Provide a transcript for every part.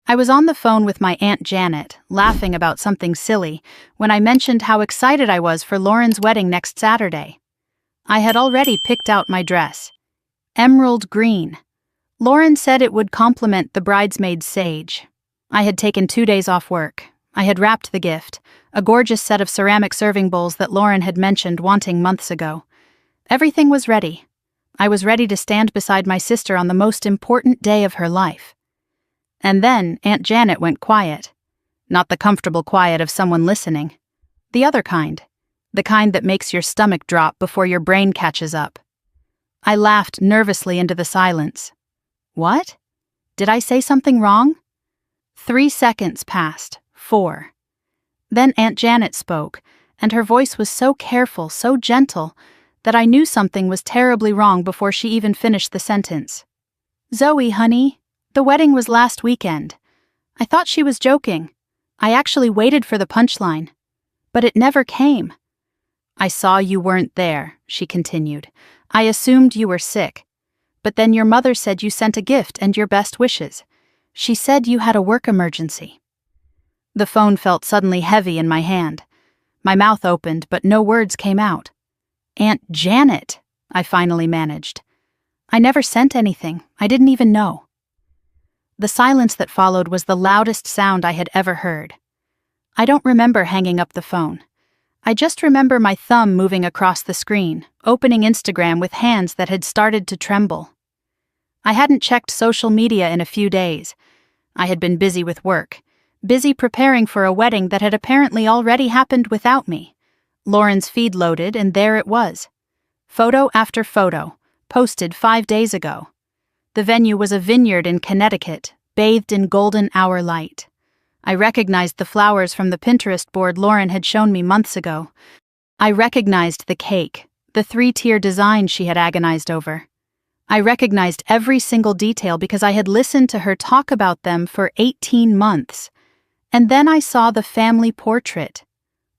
I was on the phone with my Aunt Janet, laughing about something silly, when I mentioned how excited I was for Lauren's wedding next Saturday. I had already picked out my dress. Emerald green. Lauren said it would complement the bridesmaid's sage. I had taken 2 days off work. I had wrapped the gift, a gorgeous set of ceramic serving bowls that Lauren had mentioned wanting months ago. Everything was ready. I was ready to stand beside my sister on the most important day of her life. And then Aunt Janet went quiet. Not the comfortable quiet of someone listening. The other kind. The kind that makes your stomach drop before your brain catches up. I laughed nervously into the silence. What? Did I say something wrong? 3 seconds passed. 4. Then Aunt Janet spoke, and her voice was so careful, so gentle, that I knew something was terribly wrong before she even finished the sentence. Zoe, honey, the wedding was last weekend. I thought she was joking. I actually waited for the punchline. But it never came. I saw you weren't there, she continued. I assumed you were sick. But then your mother said you sent a gift and your best wishes. She said you had a work emergency. The phone felt suddenly heavy in my hand. My mouth opened, but no words came out. Aunt Janet, I finally managed. I never sent anything. I didn't even know. The silence that followed was the loudest sound I had ever heard. I don't remember hanging up the phone. I just remember my thumb moving across the screen, opening Instagram with hands that had started to tremble. I hadn't checked social media in a few days. I had been busy with work, busy preparing for a wedding that had apparently already happened without me. Lauren's feed loaded, and there it was. Photo after photo, posted 5 days ago. The venue was a vineyard in Connecticut, bathed in golden hour light. I recognized the flowers from the Pinterest board Lauren had shown me months ago. I recognized the cake, the 3-tier design she had agonized over. I recognized every single detail because I had listened to her talk about them for 18 months. And then I saw the family portrait.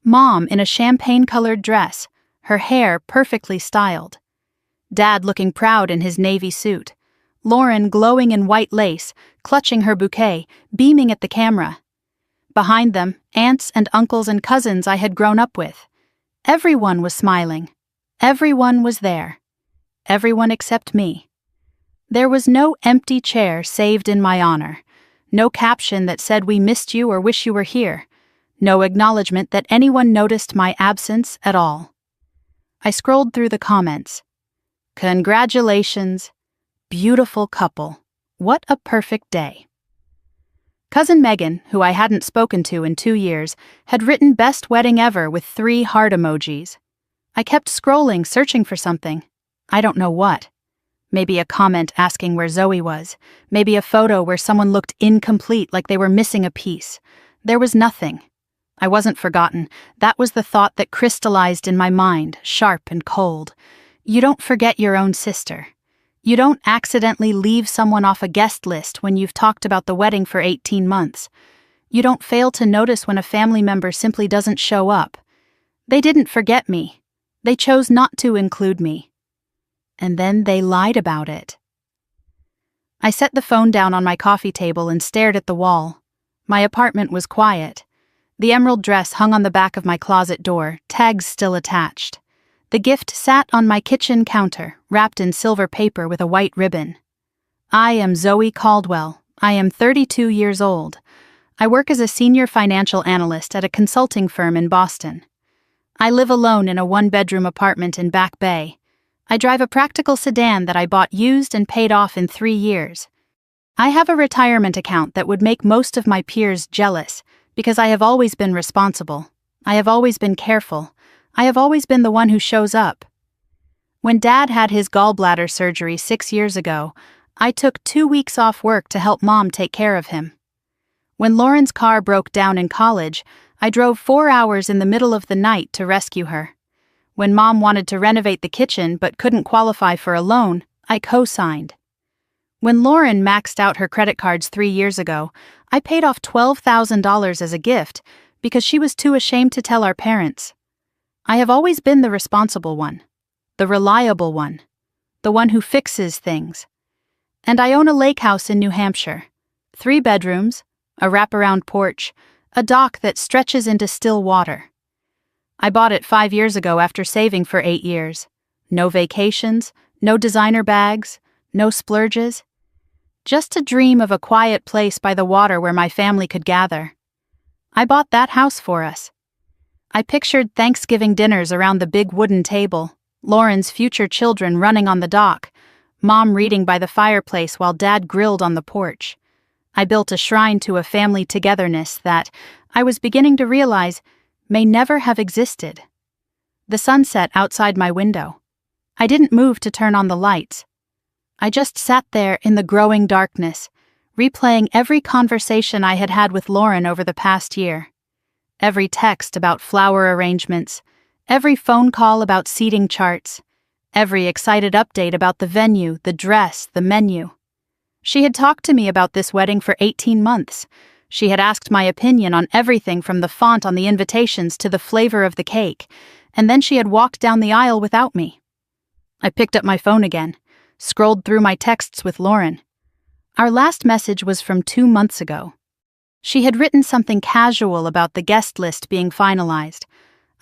Mom in a champagne-colored dress, her hair perfectly styled. Dad looking proud in his navy suit. Lauren glowing in white lace, clutching her bouquet, beaming at the camera. Behind them, aunts and uncles and cousins I had grown up with. Everyone was smiling. Everyone was there. Everyone except me. There was no empty chair saved in my honor. No caption that said we missed you or wish you were here. No acknowledgement that anyone noticed my absence at all. I scrolled through the comments. Congratulations. Beautiful couple. What a perfect day. Cousin Megan, who I hadn't spoken to in 2 years, had written best wedding ever with 3 heart emojis. I kept scrolling, searching for something. I don't know what. Maybe a comment asking where Zoe was. Maybe a photo where someone looked incomplete, like they were missing a piece. There was nothing. I wasn't forgotten. That was the thought that crystallized in my mind, sharp and cold. You don't forget your own sister. You don't accidentally leave someone off a guest list when you've talked about the wedding for 18 months. You don't fail to notice when a family member simply doesn't show up. They didn't forget me. They chose not to include me. And then they lied about it. I set the phone down on my coffee table and stared at the wall. My apartment was quiet. The emerald dress hung on the back of my closet door, tags still attached. The gift sat on my kitchen counter, wrapped in silver paper with a white ribbon. I am Zoe Caldwell. I am 32 years old. I work as a senior financial analyst at a consulting firm in Boston. I live alone in a 1-bedroom apartment in Back Bay. I drive a practical sedan that I bought used and paid off in 3 years. I have a retirement account that would make most of my peers jealous because I have always been responsible. I have always been careful. I have always been the one who shows up. When Dad had his gallbladder surgery 6 years ago, I took 2 weeks off work to help Mom take care of him. When Lauren's car broke down in college, I drove 4 hours in the middle of the night to rescue her. When Mom wanted to renovate the kitchen but couldn't qualify for a loan, I co-signed. When Lauren maxed out her credit cards 3 years ago, I paid off $12,000 as a gift because she was too ashamed to tell our parents. I have always been the responsible one, the reliable one, the one who fixes things. And I own a lake house in New Hampshire, 3 bedrooms, a wraparound porch, a dock that stretches into still water. I bought it 5 years ago after saving for 8 years. No vacations, no designer bags, no splurges. Just a dream of a quiet place by the water where my family could gather. I bought that house for us. I pictured Thanksgiving dinners around the big wooden table, Lauren's future children running on the dock, Mom reading by the fireplace while Dad grilled on the porch. I built a shrine to a family togetherness that, I was beginning to realize, may never have existed. The sun set outside my window. I didn't move to turn on the lights. I just sat there in the growing darkness, replaying every conversation I had had with Lauren over the past year. Every text about flower arrangements, every phone call about seating charts, every excited update about the venue, the dress, the menu. She had talked to me about this wedding for 18 months. She had asked my opinion on everything from the font on the invitations to the flavor of the cake, and then she had walked down the aisle without me. I picked up my phone again, scrolled through my texts with Lauren. Our last message was from 2 months ago. She had written something casual about the guest list being finalized.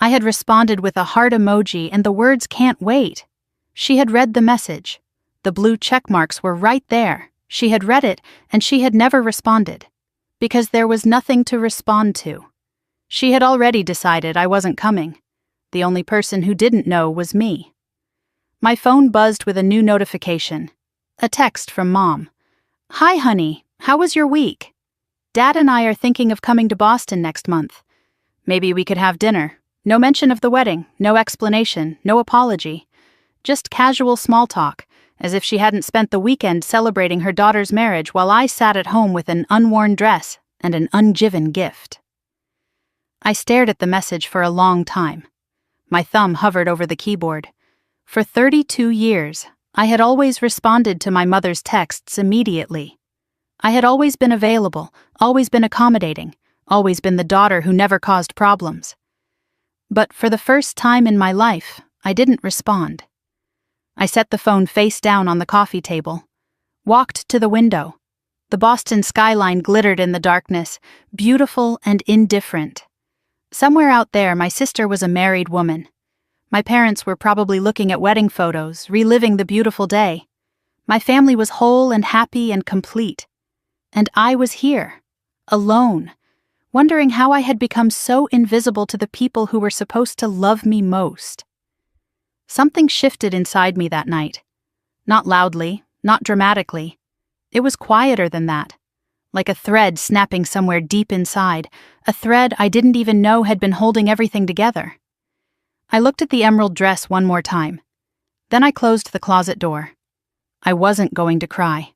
I had responded with a heart emoji and the words "can't wait." She had read the message. The blue check marks were right there. She had read it, and she had never responded. Because there was nothing to respond to. She had already decided I wasn't coming. The only person who didn't know was me. My phone buzzed with a new notification. A text from Mom. "Hi, honey. How was your week? Dad and I are thinking of coming to Boston next month. Maybe we could have dinner. No mention of the wedding, no explanation, no apology. Just casual small talk, as if she hadn't spent the weekend celebrating her daughter's marriage while I sat at home with an unworn dress and an ungiven gift." I stared at the message for a long time. My thumb hovered over the keyboard. For 32 years, I had always responded to my mother's texts immediately. I had always been available, always been accommodating, always been the daughter who never caused problems. But for the first time in my life, I didn't respond. I set the phone face down on the coffee table, walked to the window. The Boston skyline glittered in the darkness, beautiful and indifferent. Somewhere out there, my sister was a married woman. My parents were probably looking at wedding photos, reliving the beautiful day. My family was whole and happy and complete. And I was here, alone, wondering how I had become so invisible to the people who were supposed to love me most. Something shifted inside me that night. Not loudly, not dramatically. It was quieter than that, like a thread snapping somewhere deep inside, a thread I didn't even know had been holding everything together. I looked at the emerald dress one more time. Then I closed the closet door. I wasn't going to cry.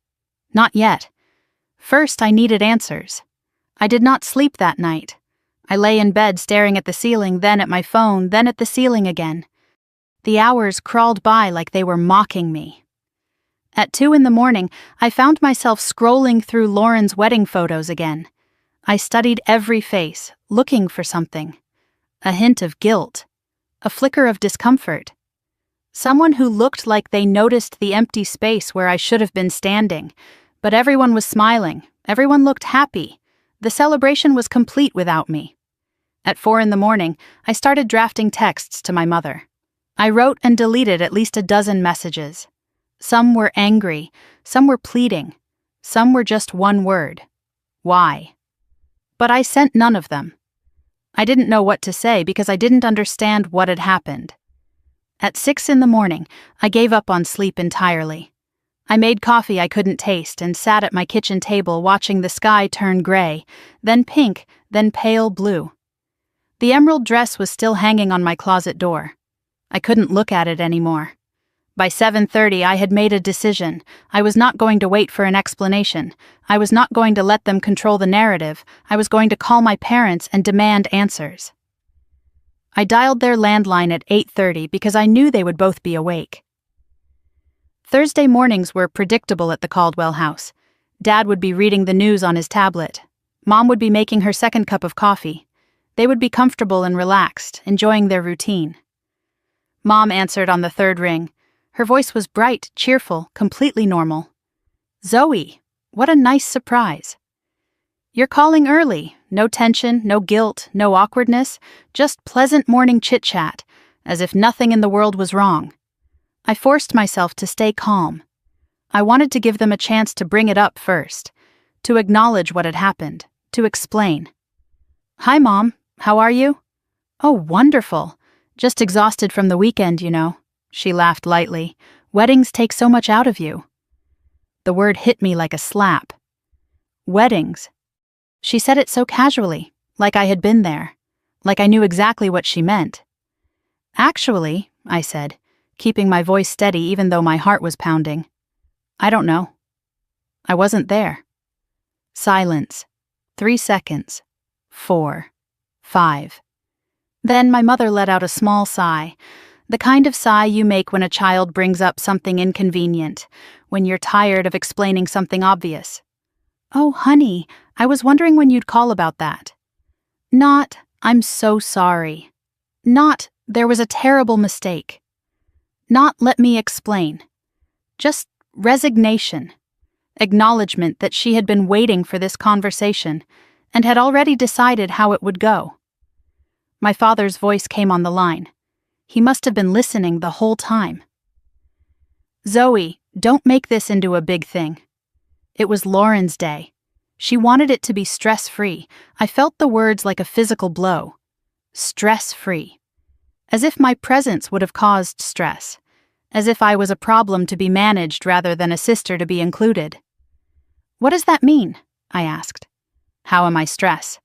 Not yet. First, I needed answers. I did not sleep that night. I lay in bed staring at the ceiling, then at my phone, then at the ceiling again. The hours crawled by like they were mocking me. At 2 a.m, I found myself scrolling through Lauren's wedding photos again. I studied every face, looking for something. A hint of guilt. A flicker of discomfort. Someone who looked like they noticed the empty space where I should have been standing. But everyone was smiling. Everyone looked happy. The celebration was complete without me. At 4 a.m, I started drafting texts to my mother. I wrote and deleted at least a dozen messages. Some were angry, some were pleading, some were just one word. Why? But I sent none of them. I didn't know what to say because I didn't understand what had happened. At 6 a.m, I gave up on sleep entirely. I made coffee I couldn't taste and sat at my kitchen table watching the sky turn gray, then pink, then pale blue. The emerald dress was still hanging on my closet door. I couldn't look at it anymore. By 7:30, I had made a decision. I was not going to wait for an explanation. I was not going to let them control the narrative. I was going to call my parents and demand answers. I dialed their landline at 8:30 because I knew they would both be awake. Thursday mornings were predictable at the Caldwell house. Dad would be reading the news on his tablet. Mom would be making her second cup of coffee. They would be comfortable and relaxed, enjoying their routine. Mom answered on the third ring. Her voice was bright, cheerful, completely normal. "Zoe, what a nice surprise." You're calling early. No tension, no guilt, no awkwardness, just pleasant morning chit-chat, as if nothing in the world was wrong. I forced myself to stay calm. I wanted to give them a chance to bring it up first, to acknowledge what had happened, to explain. "Hi, Mom. How are you?" "Oh, wonderful. Just exhausted from the weekend, you know." She laughed lightly. "Weddings take so much out of you." The word hit me like a slap. Weddings. She said it so casually, like I had been there, like I knew exactly what she meant. "Actually," I said, keeping my voice steady even though my heart was pounding, "I don't know. I wasn't there." Silence. 3 seconds. 4. 5. Then my mother let out a small sigh, the kind of sigh you make when a child brings up something inconvenient, when you're tired of explaining something obvious. "Oh, honey, I was wondering when you'd call about that." Not, "I'm so sorry." Not, "There was a terrible mistake." Not, "Let me explain." Just resignation. Acknowledgement that she had been waiting for this conversation and had already decided how it would go. My father's voice came on the line. He must have been listening the whole time. "Zoe, don't make this into a big thing." It was Lauren's day. She wanted it to be stress-free. I felt the words like a physical blow. Stress-free. As if my presence would have caused stress. As if I was a problem to be managed rather than a sister to be included. "What does that mean?" I asked. "How am I stress?"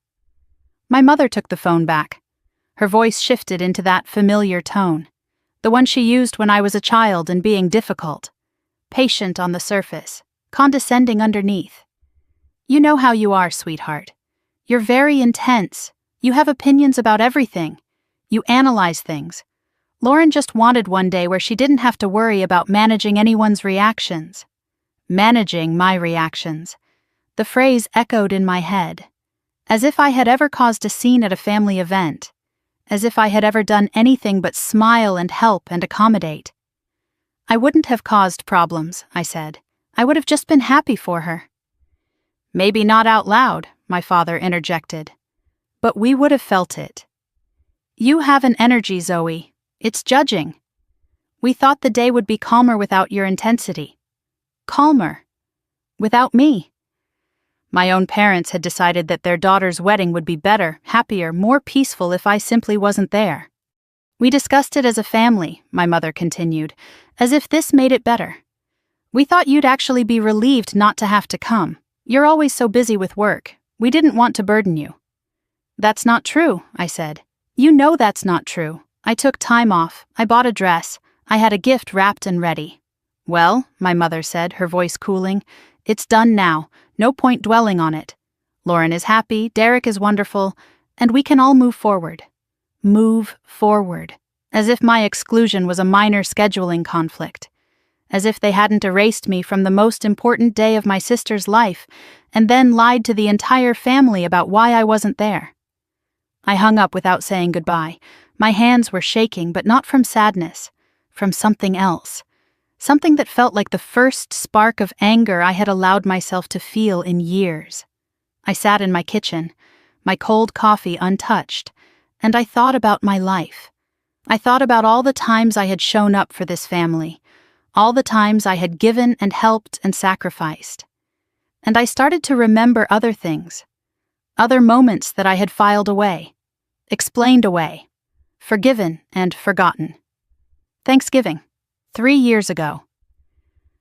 My mother took the phone back. Her voice shifted into that familiar tone, the one she used when I was a child and being difficult. Patient on the surface, condescending underneath. "You know how you are, sweetheart. You're very intense. You have opinions about everything. You analyze things. Lauren just wanted one day where she didn't have to worry about managing anyone's reactions." Managing my reactions. The phrase echoed in my head. As if I had ever caused a scene at a family event. As if I had ever done anything but smile and help and accommodate. "I wouldn't have caused problems," I said. "I would have just been happy for her." "Maybe not out loud," my father interjected. "But we would have felt it." "You have an energy, Zoe. It's judging. We thought the day would be calmer without your intensity." Calmer. Without me. My own parents had decided that their daughter's wedding would be better, happier, more peaceful if I simply wasn't there. "We discussed it as a family," my mother continued, "as if this made it better. We thought you'd actually be relieved not to have to come. You're always so busy with work. We didn't want to burden you." "That's not true," I said. "You know that's not true. I took time off. I bought a dress. I had a gift wrapped and ready." "Well," my mother said, her voice cooling, "it's done now. No point dwelling on it. Lauren is happy, Derek is wonderful, and we can all move forward." Move forward. As if my exclusion was a minor scheduling conflict. As if they hadn't erased me from the most important day of my sister's life and then lied to the entire family about why I wasn't there. I hung up without saying goodbye. My hands were shaking, but not from sadness, from something else. Something that felt like the first spark of anger I had allowed myself to feel in years. I sat in my kitchen, my cold coffee untouched, and I thought about my life. I thought about all the times I had shown up for this family, all the times I had given and helped and sacrificed. And I started to remember other things, other moments that I had filed away, explained away, forgiven and forgotten. Thanksgiving, 3 years ago.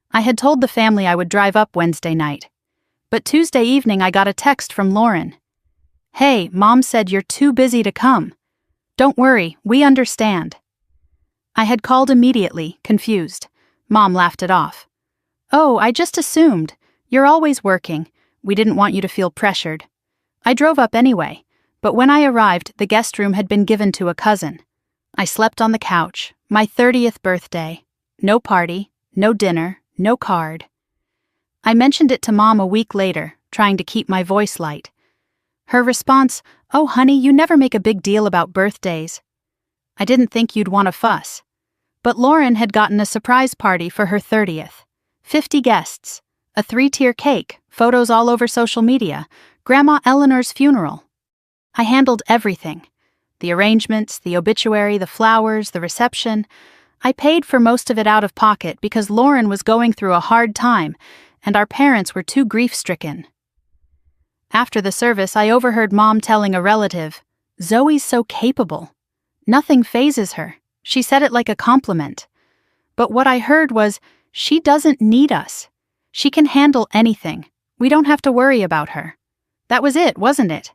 I had told the family I would drive up Wednesday night, but Tuesday evening I got a text from Lauren. "Hey, Mom said you're too busy to come. Don't worry, we understand." I had called immediately, confused. Mom laughed it off. "Oh, I just assumed. You're always working. We didn't want you to feel pressured." I drove up anyway, but when I arrived, the guest room had been given to a cousin. I slept on the couch, my 30th birthday. No party, no dinner, no card. I mentioned it to Mom a week later, trying to keep my voice light. Her response, "Oh, honey, you never make a big deal about birthdays." I didn't think you'd want a fuss. But Lauren had gotten a surprise party for her 30th. 50 guests, a 3-tier cake, photos all over social media, Grandma Eleanor's funeral. I handled everything. The arrangements, the obituary, the flowers, the reception. I paid for most of it out of pocket because Lauren was going through a hard time and our parents were too grief-stricken. After the service, I overheard Mom telling a relative, "Zoe's so capable. Nothing phases her." She said it like a compliment. But what I heard was, she doesn't need us. She can handle anything. We don't have to worry about her. That was it, wasn't it?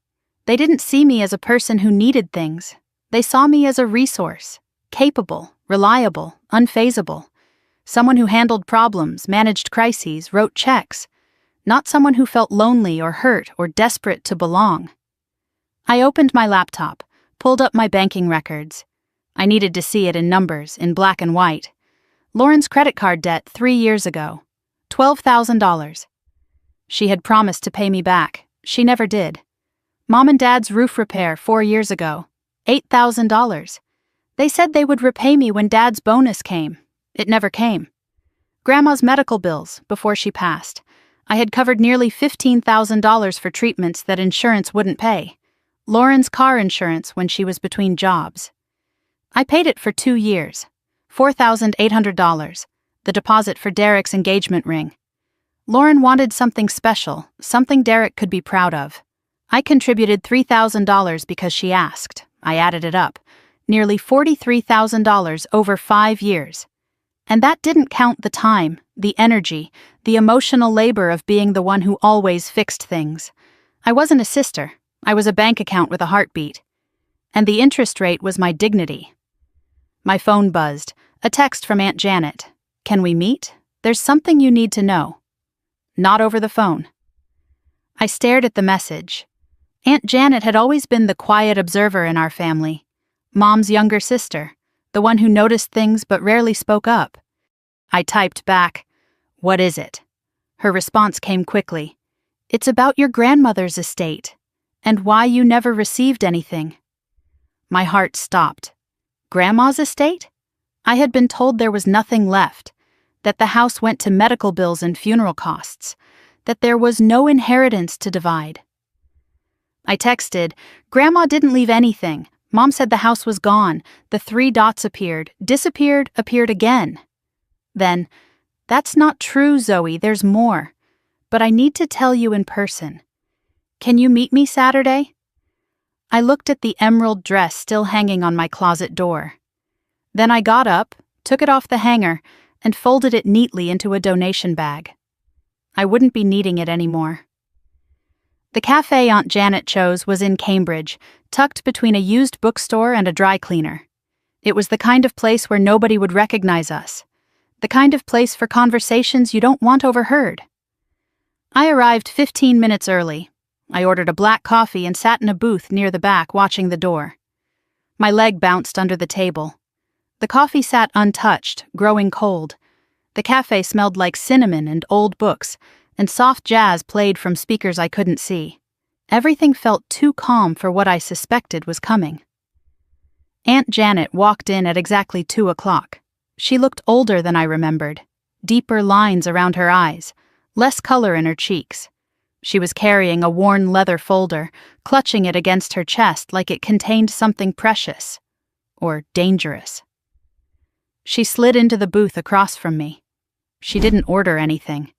They didn't see me as a person who needed things. They saw me as a resource, capable, reliable, unfazable. Someone who handled problems, managed crises, wrote checks. Not someone who felt lonely or hurt or desperate to belong. I opened my laptop, pulled up my banking records. I needed to see it in numbers, in black and white. Lauren's credit card debt 3 years ago. $12,000. She had promised to pay me back. She never did. Mom and Dad's roof repair 4 years ago. $8,000. They said they would repay me when Dad's bonus came. It never came. Grandma's medical bills before she passed. I had covered nearly $15,000 for treatments that insurance wouldn't pay. Lauren's car insurance when she was between jobs. I paid it for 2 years. $4,800. The deposit for Derek's engagement ring. Lauren wanted something special, something Derek could be proud of. I contributed $3,000 because she asked. I added it up. Nearly $43,000 over 5 years. And that didn't count the time, the energy, the emotional labor of being the one who always fixed things. I wasn't a sister. I was a bank account with a heartbeat. And the interest rate was my dignity. My phone buzzed. A text from Aunt Janet. "Can we meet? There's something you need to know." Not over the phone. I stared at the message. Aunt Janet had always been the quiet observer in our family. Mom's younger sister, the one who noticed things but rarely spoke up. I typed back, "What is it?" Her response came quickly. "It's about your grandmother's estate, and why you never received anything." My heart stopped. Grandma's estate? I had been told there was nothing left, that the house went to medical bills and funeral costs, that there was no inheritance to divide. I texted, "Grandma didn't leave anything. Mom said the house was gone. The 3 dots appeared, disappeared, appeared again." Then, "That's not true, Zoe, there's more. But I need to tell you in person. Can you meet me Saturday?" I looked at the emerald dress still hanging on my closet door. Then I got up, took it off the hanger, and folded it neatly into a donation bag. I wouldn't be needing it anymore. The cafe Aunt Janet chose was in Cambridge, tucked between a used bookstore and a dry cleaner. It was the kind of place where nobody would recognize us. The kind of place for conversations you don't want overheard. I arrived 15 minutes early. I ordered a black coffee and sat in a booth near the back watching the door. My leg bounced under the table. The coffee sat untouched, growing cold. The cafe smelled like cinnamon and old books, and soft jazz played from speakers I couldn't see. Everything felt too calm for what I suspected was coming. Aunt Janet walked in at exactly 2 o'clock. She looked older than I remembered. Deeper lines around her eyes, less color in her cheeks. She was carrying a worn leather folder, clutching it against her chest like it contained something precious. Or dangerous. She slid into the booth across from me. She didn't order anything.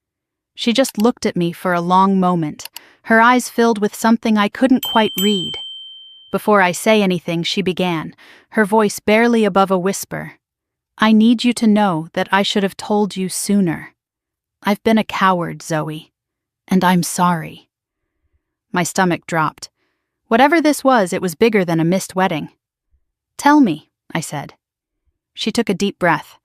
She just looked at me for a long moment, her eyes filled with something I couldn't quite read. Before I say anything, she began, her voice barely above a whisper. "I need you to know that I should have told you sooner. I've been a coward, Zoe, and I'm sorry." My stomach dropped. Whatever this was, it was bigger than a missed wedding. "Tell me," I said. She took a deep breath.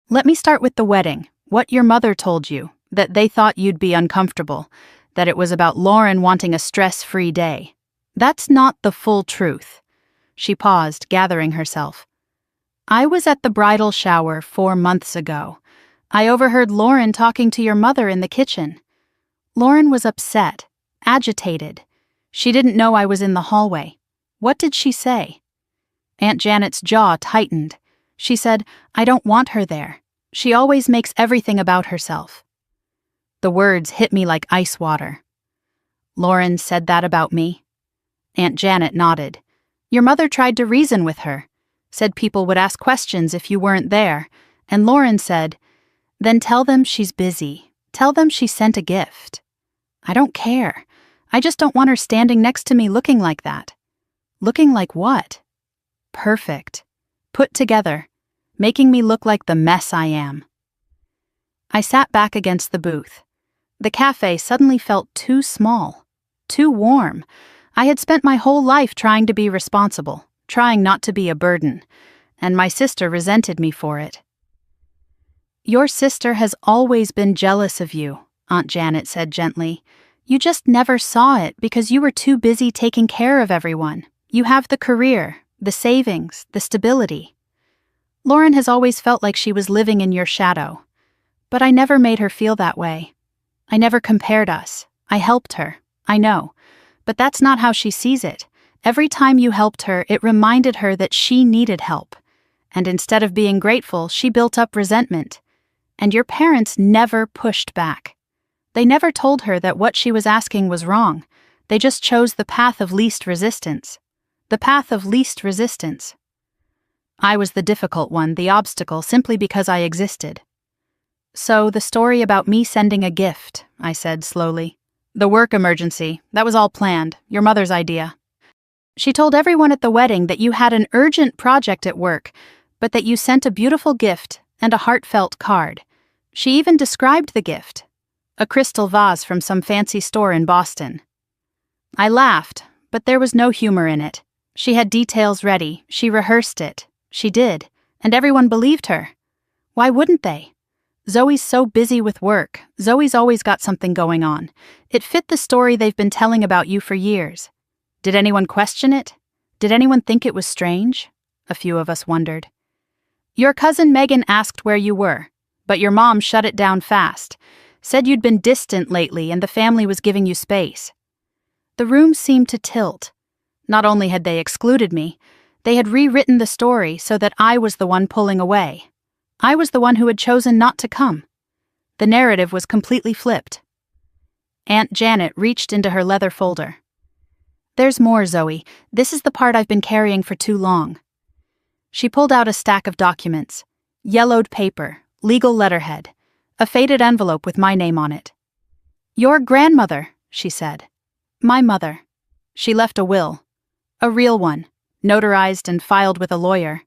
"Let me start with the wedding. What your mother told you, that they thought you'd be uncomfortable, that it was about Lauren wanting a stress-free day. That's not the full truth." She paused, gathering herself. "I was at the bridal shower 4 months ago. I overheard Lauren talking to your mother in the kitchen. Lauren was upset, agitated. She didn't know I was in the hallway. What did she say?" Aunt Janet's jaw tightened. She said, "I don't want her there. She always makes everything about herself." The words hit me like ice water. Lauren said that about me? Aunt Janet nodded. Your mother tried to reason with her, said people would ask questions if you weren't there, and Lauren said, then tell them she's busy. Tell them she sent a gift. I don't care. I just don't want her standing next to me looking like that. Looking like what? Perfect. Put together. Making me look like the mess I am. I sat back against the booth. The cafe suddenly felt too small, too warm. I had spent my whole life trying to be responsible, trying not to be a burden, and my sister resented me for it. Your sister has always been jealous of you, Aunt Janet said gently. You just never saw it because you were too busy taking care of everyone. You have the career, the savings, the stability. Lauren has always felt like she was living in your shadow. But I never made her feel that way. I never compared us. I helped her, I know. But that's not how she sees it. Every time you helped her, it reminded her that she needed help. And instead of being grateful, she built up resentment. And your parents never pushed back. They never told her that what she was asking was wrong. They just chose the path of least resistance. The path of least resistance. I was the difficult one, the obstacle, simply because I existed. So the story about me sending a gift, I said slowly. The work emergency, that was all planned, your mother's idea. She told everyone at the wedding that you had an urgent project at work, but that you sent a beautiful gift and a heartfelt card. She even described the gift. A crystal vase from some fancy store in Boston. I laughed, but there was no humor in it. She had details ready, she rehearsed it. She did, and everyone believed her. Why wouldn't they? Zoe's so busy with work. Zoe's always got something going on. It fit the story they've been telling about you for years. Did anyone question it? Did anyone think it was strange? A few of us wondered. Your cousin Megan asked where you were, but your mom shut it down fast. Said you'd been distant lately and the family was giving you space. The room seemed to tilt. Not only had they excluded me, they had rewritten the story so that I was the one pulling away. I was the one who had chosen not to come. The narrative was completely flipped. Aunt Janet reached into her leather folder. There's more, Zoe. This is the part I've been carrying for too long. She pulled out a stack of documents. Yellowed paper, legal letterhead, a faded envelope with my name on it. Your grandmother, she said. My mother. She left a will. A real one, notarized and filed with a lawyer.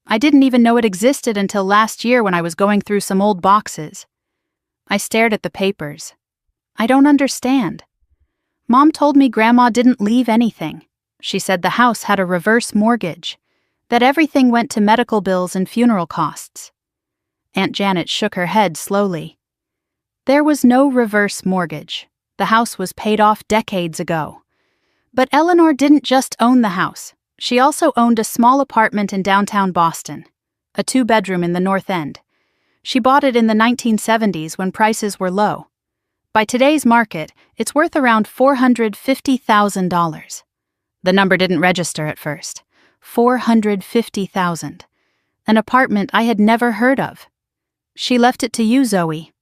I didn't even know it existed until last year when I was going through some old boxes. I stared at the papers. I don't understand. Mom told me Grandma didn't leave anything. She said the house had a reverse mortgage, that everything went to medical bills and funeral costs. Aunt Janet shook her head slowly. There was no reverse mortgage. The house was paid off decades ago. But Eleanor didn't just own the house. She also owned a small apartment in downtown Boston, a 2-bedroom in the North End. She bought it in the 1970s when prices were low. By today's market, it's worth around $450,000. The number didn't register at first. $450,000. An apartment I had never heard of. She left it to you, Zoe.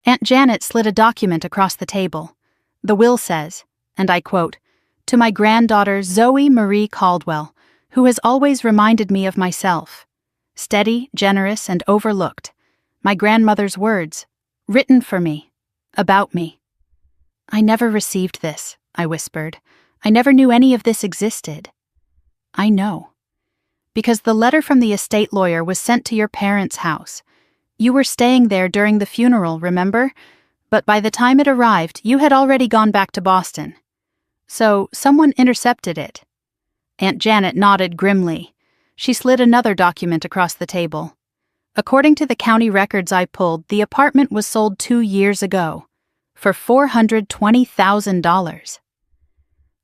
Aunt Janet slid a document across the table. The will says, and I quote, to my granddaughter Zoe Marie Caldwell, who has always reminded me of myself. Steady, generous, and overlooked. My grandmother's words, written for me, about me. I never received this, I whispered. I never knew any of this existed. I know. Because the letter from the estate lawyer was sent to your parents' house. You were staying there during the funeral, remember? But by the time it arrived, you had already gone back to Boston. So, someone intercepted it. Aunt Janet nodded grimly. She slid another document across the table. According to the county records I pulled, the apartment was sold 2 years ago, for $420,000.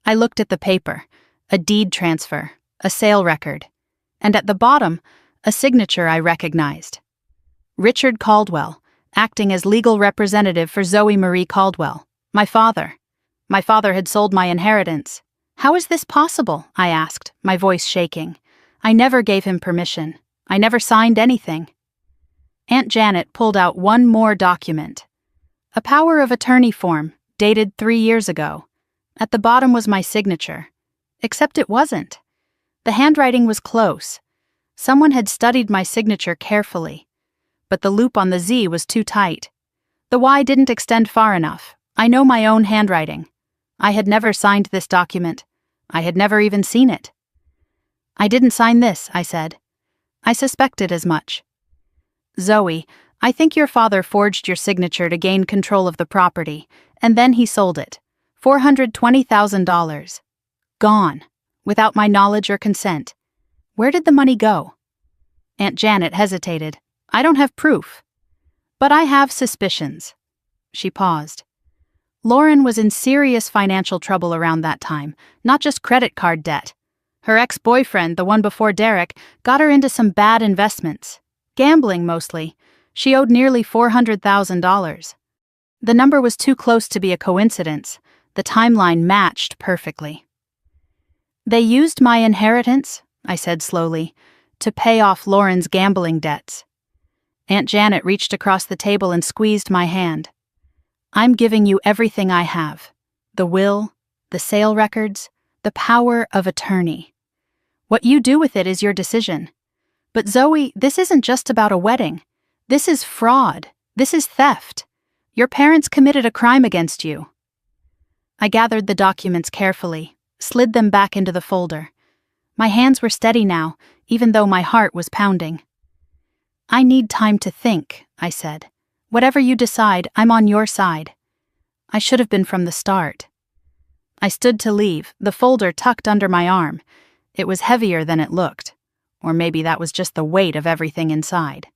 I looked at the paper, a deed transfer, a sale record, and at the bottom, a signature I recognized. Richard Caldwell, acting as legal representative for Zoe Marie Caldwell, my father. My father had sold my inheritance. How is this possible? I asked, my voice shaking. I never gave him permission. I never signed anything. Aunt Janet pulled out one more document. A power of attorney form, dated 3 years ago. At the bottom was my signature. Except it wasn't. The handwriting was close. Someone had studied my signature carefully. But the loop on the Z was too tight. The Y didn't extend far enough. I know my own handwriting. I had never signed this document. I had never even seen it. "I didn't sign this," I said. "I suspected as much." "Zoe, I think your father forged your signature to gain control of the property, and then he sold it. $420,000. Gone, without my knowledge or consent. Where did the money go?" Aunt Janet hesitated. "I don't have proof. But I have suspicions." She paused. Lauren was in serious financial trouble around that time, not just credit card debt. Her ex-boyfriend, the one before Derek, got her into some bad investments. Gambling, mostly. She owed nearly $400,000. The number was too close to be a coincidence. The timeline matched perfectly. "They used my inheritance," I said slowly, "to pay off Lauren's gambling debts." Aunt Janet reached across the table and squeezed my hand. "I'm giving you everything I have. The will, the sale records, the power of attorney. What you do with it is your decision. But Zoe, this isn't just about a wedding. This is fraud. This is theft. Your parents committed a crime against you." I gathered the documents carefully, slid them back into the folder. My hands were steady now, even though my heart was pounding. "I need time to think," I said. "Whatever you decide, I'm on your side." I should have been from the start. I stood to leave, the folder tucked under my arm. It was heavier than it looked. Or maybe that was just the weight of everything inside.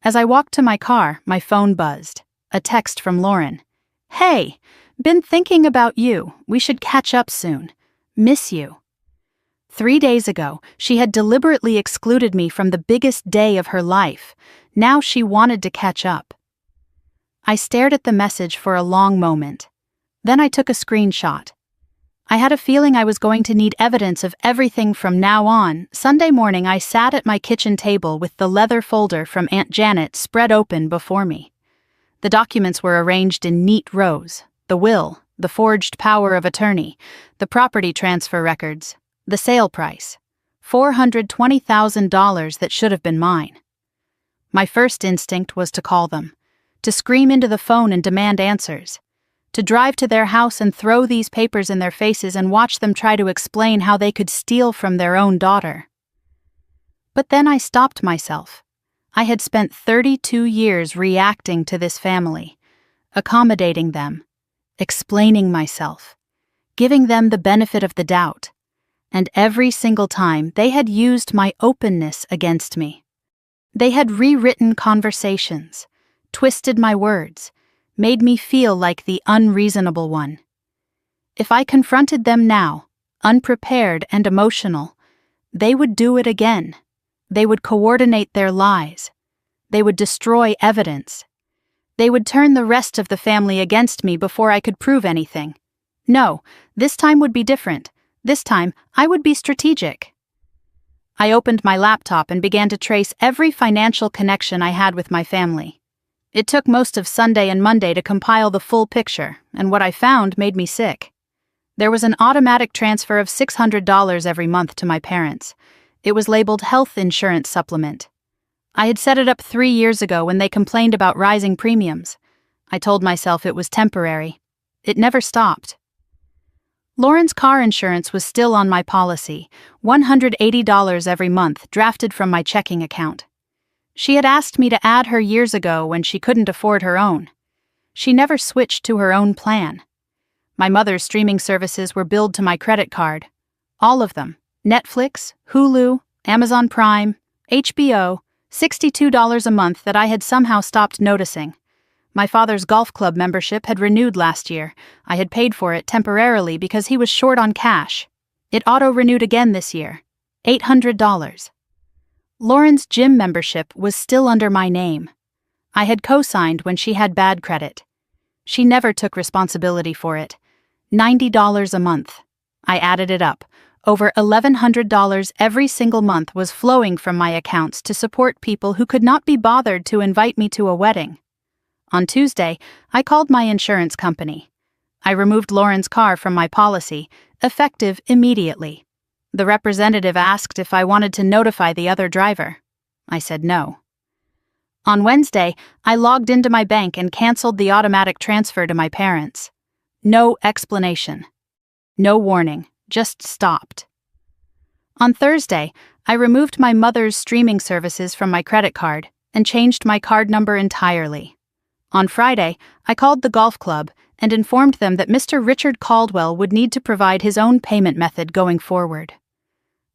As I walked to my car, my phone buzzed. A text from Lauren. "Hey, been thinking about you. We should catch up soon. Miss you." 3 days ago, she had deliberately excluded me from the biggest day of her life. Now she wanted to catch up. I stared at the message for a long moment. Then I took a screenshot. I had a feeling I was going to need evidence of everything from now on. Sunday morning, I sat at my kitchen table with the leather folder from Aunt Janet spread open before me. The documents were arranged in neat rows: the will, the forged power of attorney, the property transfer records, the sale price, $420,000 that should have been mine. My first instinct was to call them, to scream into the phone and demand answers, to drive to their house and throw these papers in their faces and watch them try to explain how they could steal from their own daughter. But then I stopped myself. I had spent 32 years reacting to this family, accommodating them, explaining myself, giving them the benefit of the doubt, and every single time they had used my openness against me. They had rewritten conversations, twisted my words, made me feel like the unreasonable one. If I confronted them now, unprepared and emotional, they would do it again. They would coordinate their lies. They would destroy evidence. They would turn the rest of the family against me before I could prove anything. No, this time would be different. This time, I would be strategic. I opened my laptop and began to trace every financial connection I had with my family. It took most of Sunday and Monday to compile the full picture, and what I found made me sick. There was an automatic transfer of $600 every month to my parents. It was labeled health insurance supplement. I had set it up 3 years ago when they complained about rising premiums. I told myself it was temporary. It never stopped. Lauren's car insurance was still on my policy, $180 every month drafted from my checking account. She had asked me to add her years ago when she couldn't afford her own. She never switched to her own plan. My mother's streaming services were billed to my credit card. All of them. Netflix, Hulu, Amazon Prime, HBO, $62 a month that I had somehow stopped noticing. My father's golf club membership had renewed last year. I had paid for it temporarily because he was short on cash. It auto-renewed again this year. $800. Lauren's gym membership was still under my name. I had co-signed when she had bad credit. She never took responsibility for it. $90 a month. I added it up. Over $1,100 every single month was flowing from my accounts to support people who could not be bothered to invite me to a wedding. On Tuesday, I called my insurance company. I removed Lauren's car from my policy, effective immediately. The representative asked if I wanted to notify the other driver. I said no. On Wednesday, I logged into my bank and canceled the automatic transfer to my parents. No explanation. No warning, just stopped. On Thursday, I removed my mother's streaming services from my credit card and changed my card number entirely. On Friday, I called the golf club and informed them that Mr. Richard Caldwell would need to provide his own payment method going forward.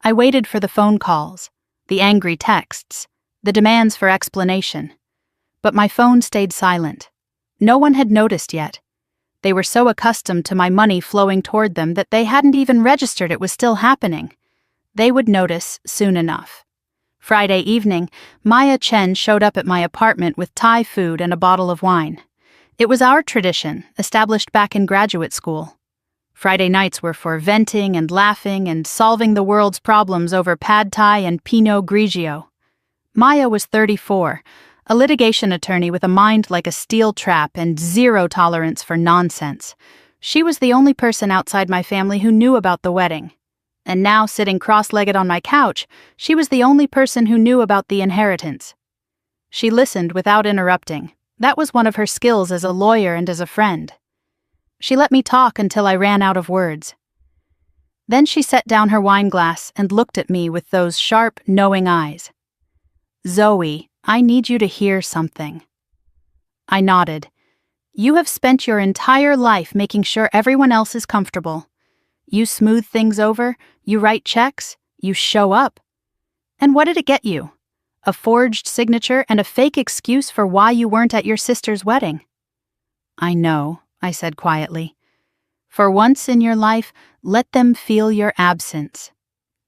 I waited for the phone calls, the angry texts, the demands for explanation. But my phone stayed silent. No one had noticed yet. They were so accustomed to my money flowing toward them that they hadn't even registered it was still happening. They would notice soon enough. Friday evening, Maya Chen showed up at my apartment with Thai food and a bottle of wine. It was our tradition, established back in graduate school. Friday nights were for venting and laughing and solving the world's problems over pad thai and Pinot Grigio. Maya was 34, a litigation attorney with a mind like a steel trap and zero tolerance for nonsense. She was the only person outside my family who knew about the wedding. And now, sitting cross-legged on my couch, she was the only person who knew about the inheritance. She listened without interrupting. That was one of her skills as a lawyer and as a friend. She let me talk until I ran out of words. Then she set down her wine glass and looked at me with those sharp, knowing eyes. "Zoe, I need you to hear something." I nodded. "You have spent your entire life making sure everyone else is comfortable. You smooth things over, you write checks, you show up. And what did it get you? A forged signature and a fake excuse for why you weren't at your sister's wedding." "I know," I said quietly. "For once in your life, let them feel your absence.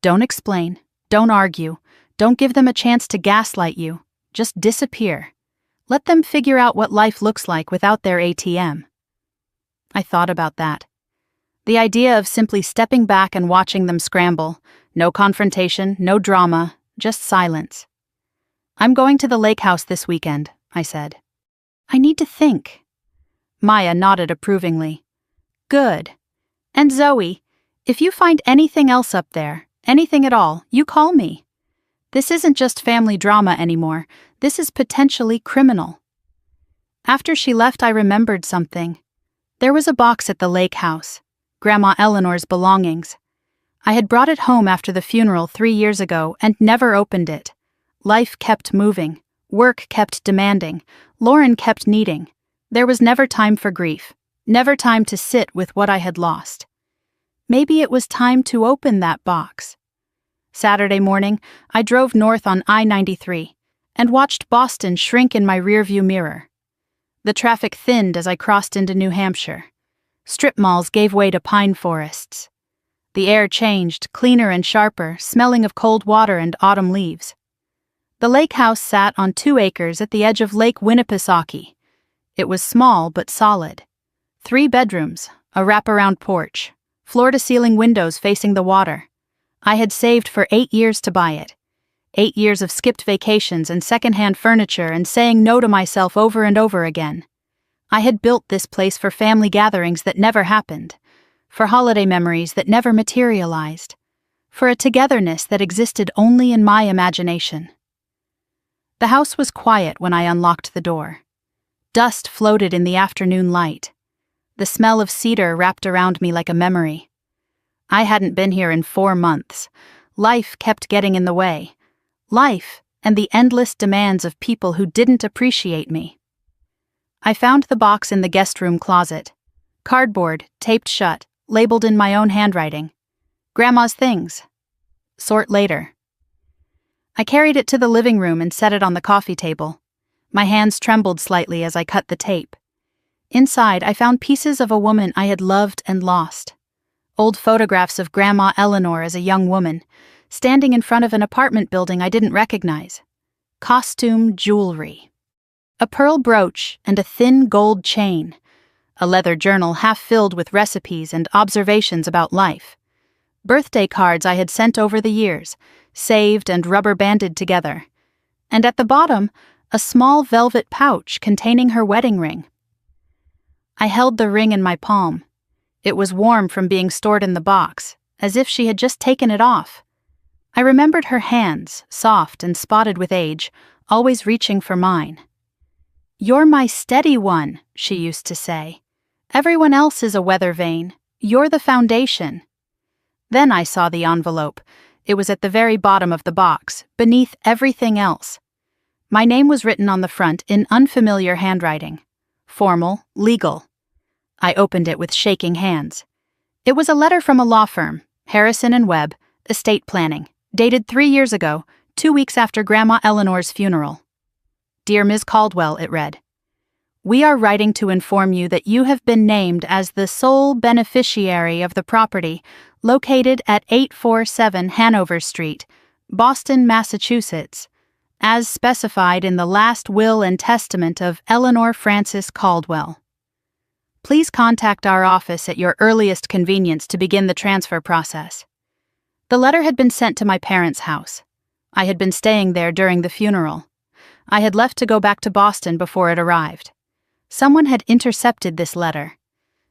Don't explain, don't argue, don't give them a chance to gaslight you. Just disappear. Let them figure out what life looks like without their ATM." I thought about that. The idea of simply stepping back and watching them scramble. No confrontation, no drama, just silence. "I'm going to the lake house this weekend," I said. "I need to think." Maya nodded approvingly. "Good. And Zoe, if you find anything else up there, anything at all, you call me. This isn't just family drama anymore. This is potentially criminal." After she left, I remembered something. There was a box at the lake house, Grandma Eleanor's belongings. I had brought it home after the funeral 3 years ago and never opened it. Life kept moving. Work kept demanding. Lauren kept needing. There was never time for grief. Never time to sit with what I had lost. Maybe it was time to open that box. Saturday morning, I drove north on I-93 and watched Boston shrink in my rearview mirror. The traffic thinned as I crossed into New Hampshire. Strip malls gave way to pine forests. The air changed, cleaner and sharper, smelling of cold water and autumn leaves. The lake house sat on 2 acres at the edge of Lake Winnipesaukee. It was small but solid. 3 bedrooms, a wraparound porch, floor-to-ceiling windows facing the water. I had saved for 8 years to buy it. 8 years of skipped vacations and secondhand furniture and saying no to myself over and over again. I had built this place for family gatherings that never happened, for holiday memories that never materialized, for a togetherness that existed only in my imagination. The house was quiet when I unlocked the door. Dust floated in the afternoon light. The smell of cedar wrapped around me like a memory. I hadn't been here in 4 months. Life kept getting in the way. Life and the endless demands of people who didn't appreciate me. I found the box in the guest room closet. Cardboard, taped shut, labeled in my own handwriting. Grandma's things. Sort later. I carried it to the living room and set it on the coffee table. My hands trembled slightly as I cut the tape. Inside, I found pieces of a woman I had loved and lost. Old photographs of Grandma Eleanor as a young woman, standing in front of an apartment building I didn't recognize. Costume jewelry. A pearl brooch and a thin gold chain. A leather journal half filled with recipes and observations about life. Birthday cards I had sent over the years, saved and rubber-banded together. And at the bottom, a small velvet pouch containing her wedding ring. I held the ring in my palm. It was warm from being stored in the box, as if she had just taken it off. I remembered her hands, soft and spotted with age, always reaching for mine. "You're my steady one," she used to say. "Everyone else is a weather vane. You're the foundation." Then I saw the envelope. It was at the very bottom of the box, beneath everything else. My name was written on the front in unfamiliar handwriting. Formal, legal. I opened it with shaking hands. It was a letter from a law firm, Harrison and Webb, estate planning, dated 3 years ago, 2 weeks after Grandma Eleanor's funeral. "Dear Ms. Caldwell," it read, "we are writing to inform you that you have been named as the sole beneficiary of the property located at 847 Hanover Street, Boston, Massachusetts, as specified in the last will and testament of Eleanor Frances Caldwell. Please contact our office at your earliest convenience to begin the transfer process." The letter had been sent to my parents' house. I had been staying there during the funeral. I had left to go back to Boston before it arrived. Someone had intercepted this letter.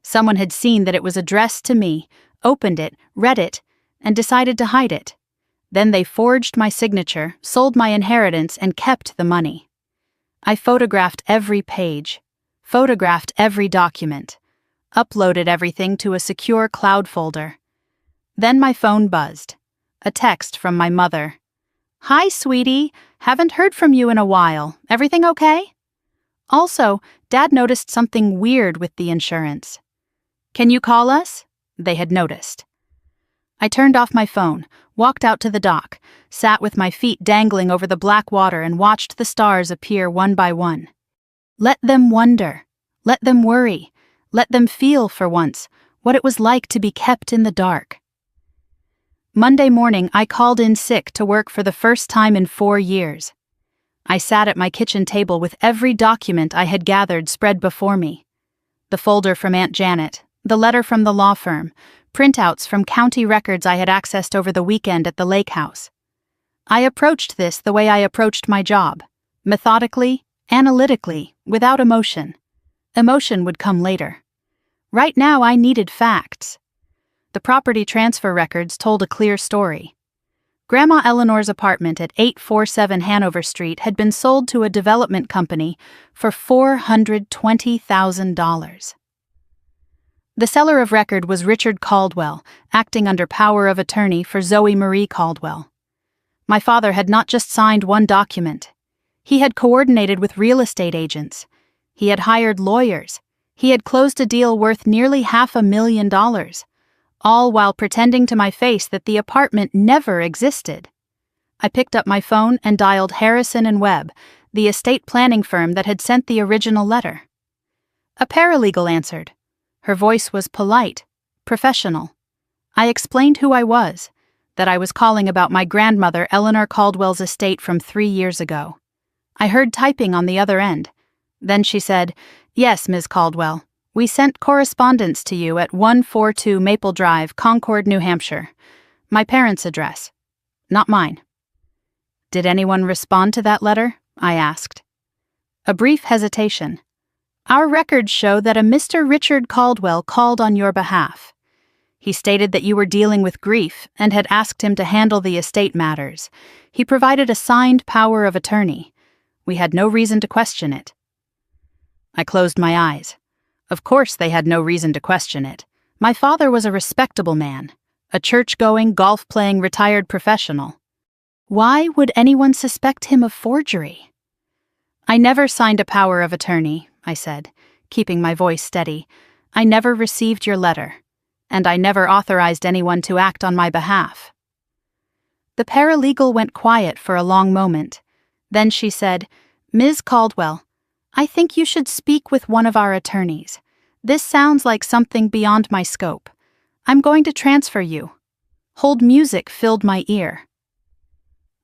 Someone had seen that it was addressed to me, opened it, read it, and decided to hide it. Then they forged my signature, sold my inheritance, and kept the money. I photographed every page, photographed every document, uploaded everything to a secure cloud folder. Then my phone buzzed. A text from my mother. "Hi, sweetie. Haven't heard from you in a while. Everything okay?" Also, Dad noticed something weird with the insurance. "Can you call us?" They had noticed. I turned off my phone, walked out to the dock, sat with my feet dangling over the black water and watched the stars appear one by one. Let them wonder. Let them worry. Let them feel, for once, what it was like to be kept in the dark. Monday morning, I called in sick to work for the first time in 4 years. I sat at my kitchen table with every document I had gathered spread before me. The folder from Aunt Janet, the letter from the law firm, printouts from county records I had accessed over the weekend at the lake house. I approached this the way I approached my job, methodically, analytically, without emotion. Emotion would come later. Right now, I needed facts. The property transfer records told a clear story. Grandma Eleanor's apartment at 847 Hanover Street had been sold to a development company for $420,000. The seller of record was Richard Caldwell, acting under power of attorney for Zoe Marie Caldwell. My father had not just signed one document. He had coordinated with real estate agents. He had hired lawyers. He had closed a deal worth nearly $500,000. All while pretending to my face that the apartment never existed. I picked up my phone and dialed Harrison and Webb, the estate planning firm that had sent the original letter. A paralegal answered. Her voice was polite, professional. I explained who I was, that I was calling about my grandmother Eleanor Caldwell's estate from 3 years ago. I heard typing on the other end. Then she said, "Yes, Ms. Caldwell. We sent correspondence to you at 142 Maple Drive, Concord, New Hampshire. My parents' address. Not mine." "Did anyone respond to that letter?" I asked. A brief hesitation. "Our records show that a Mr. Richard Caldwell called on your behalf. He stated that you were dealing with grief and had asked him to handle the estate matters. He provided a signed power of attorney. We had no reason to question it." I closed my eyes. Of course they had no reason to question it. My father was a respectable man, a church-going, golf-playing retired professional. Why would anyone suspect him of forgery? "I never signed a power of attorney," I said, keeping my voice steady. "I never received your letter, and I never authorized anyone to act on my behalf." The paralegal went quiet for a long moment. Then she said, "Ms. Caldwell, I think you should speak with one of our attorneys. This sounds like something beyond my scope. I'm going to transfer you." Hold music filled my ear.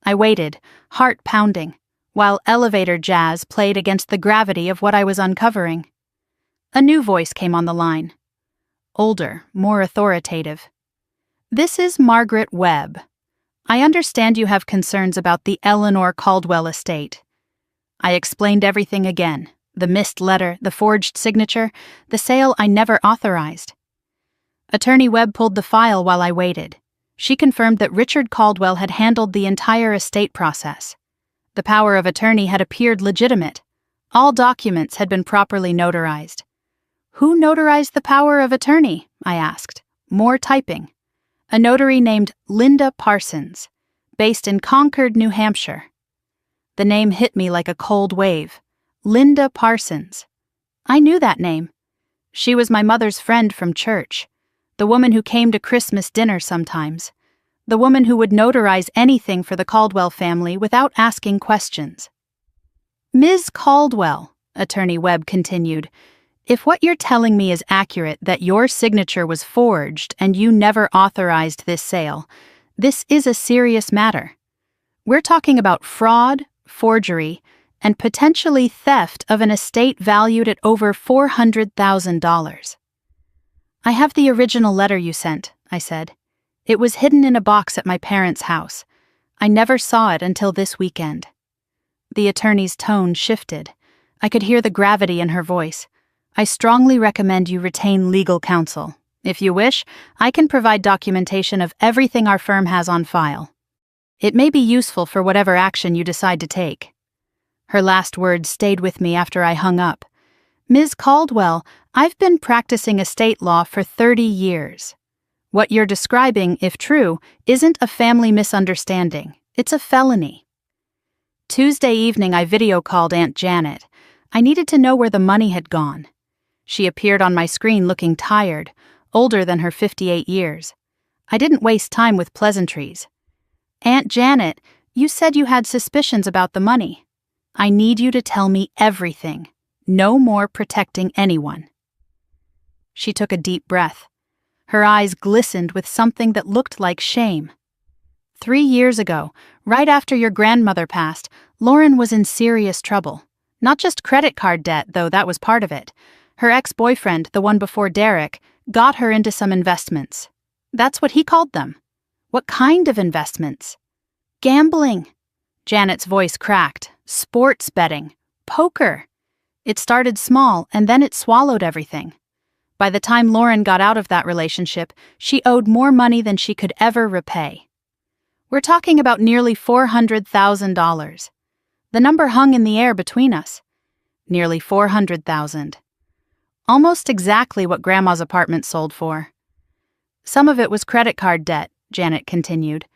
I waited, heart pounding, while elevator jazz played against the gravity of what I was uncovering. A new voice came on the line. Older, more authoritative. "This is Margaret Webb. I understand you have concerns about the Eleanor Caldwell estate. I explained everything again: the missed letter, the forged signature, the sale I never authorized. Attorney Webb pulled the file while I waited. She confirmed that Richard Caldwell had handled the entire estate process. The power of attorney had appeared legitimate. All documents had been properly notarized. Who notarized the power of attorney? I asked. More typing. A notary named Linda Parsons, based in Concord, New Hampshire. The name hit me like a cold wave. Linda Parsons. I knew that name. She was my mother's friend from church, the woman who came to Christmas dinner sometimes, the woman who would notarize anything for the Caldwell family without asking questions. Ms. Caldwell, Attorney Webb continued, if what you're telling me is accurate, that your signature was forged and you never authorized this sale, this is a serious matter. We're talking about fraud, forgery, and potentially theft of an estate valued at over $400,000. I have the original letter you sent, I said. It was hidden in a box at my parents' house. I never saw it until this weekend. The attorney's tone shifted. I could hear the gravity in her voice. I strongly recommend you retain legal counsel. If you wish, I can provide documentation of everything our firm has on file. It may be useful for whatever action you decide to take. Her last words stayed with me after I hung up. Ms. Caldwell, I've been practicing estate law for 30 years. What you're describing, if true, isn't a family misunderstanding. It's a felony. Tuesday evening, I video called Aunt Janet. I needed to know where the money had gone. She appeared on my screen looking tired, older than her 58 years. I didn't waste time with pleasantries. Aunt Janet, you said you had suspicions about the money. I need you to tell me everything. No more protecting anyone. She took a deep breath. Her eyes glistened with something that looked like shame. 3 years ago, right after your grandmother passed, Lauren was in serious trouble. Not just credit card debt, though that was part of it. Her ex-boyfriend, the one before Derek, got her into some investments. That's what he called them. What kind of investments? Gambling. Janet's voice cracked. Sports betting. Poker. It started small, and then it swallowed everything. By the time Lauren got out of that relationship, she owed more money than she could ever repay. We're talking about nearly $400,000. The number hung in the air between us. Nearly $400,000. Almost exactly what Grandma's apartment sold for. Some of it was credit card debt, Janet continued,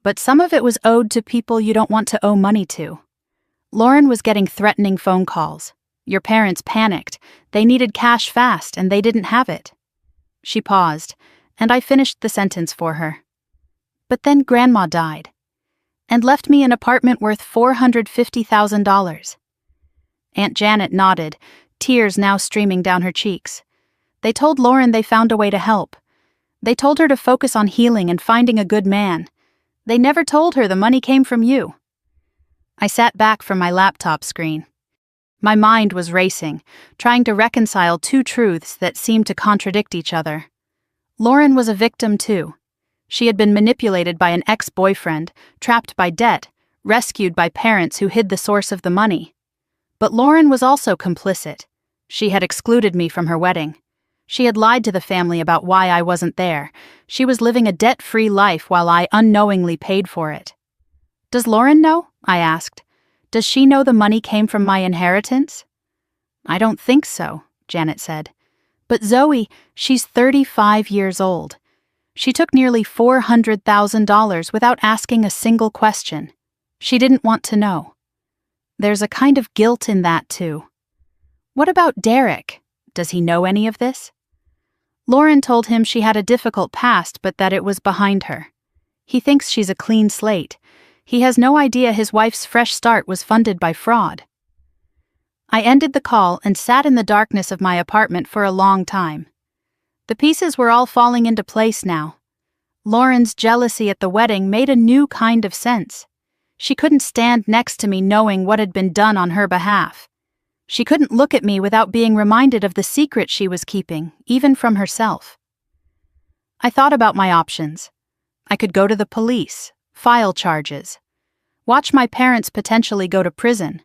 but some of it was owed to people you don't want to owe money to. Lauren was getting threatening phone calls. Your parents panicked. They needed cash fast, and they didn't have it. She paused, and I finished the sentence for her. But then Grandma died, and left me an apartment worth $450,000. Aunt Janet nodded, tears now streaming down her cheeks. They told Lauren they found a way to help. They told her to focus on healing and finding a good man. They never told her the money came from you. I sat back from my laptop screen. My mind was racing, trying to reconcile two truths that seemed to contradict each other. Lauren was a victim too. She had been manipulated by an ex-boyfriend, trapped by debt, rescued by parents who hid the source of the money. But Lauren was also complicit. She had excluded me from her wedding. She had lied to the family about why I wasn't there. She was living a debt-free life while I unknowingly paid for it. Does Lauren know? I asked. Does she know the money came from my inheritance? I don't think so, Janet said. But Zoe, she's 35 years old. She took nearly $400,000 without asking a single question. She didn't want to know. There's a kind of guilt in that, too. What about Derek? Does he know any of this? Lauren told him she had a difficult past, but that it was behind her. He thinks she's a clean slate. He has no idea his wife's fresh start was funded by fraud. I ended the call and sat in the darkness of my apartment for a long time. The pieces were all falling into place now. Lauren's jealousy at the wedding made a new kind of sense. She couldn't stand next to me knowing what had been done on her behalf. She couldn't look at me without being reminded of the secret she was keeping, even from herself. I thought about my options. I could go to the police, file charges, watch my parents potentially go to prison.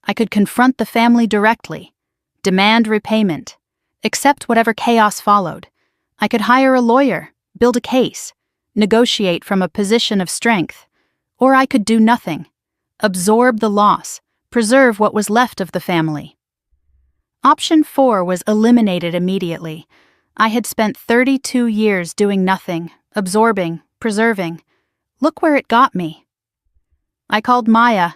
I could confront the family directly, demand repayment, accept whatever chaos followed. I could hire a lawyer, build a case, negotiate from a position of strength, or I could do nothing, absorb the loss, preserve what was left of the family. Option 4 was eliminated immediately. I had spent 32 years doing nothing, absorbing, preserving. Look where it got me. I called Maya.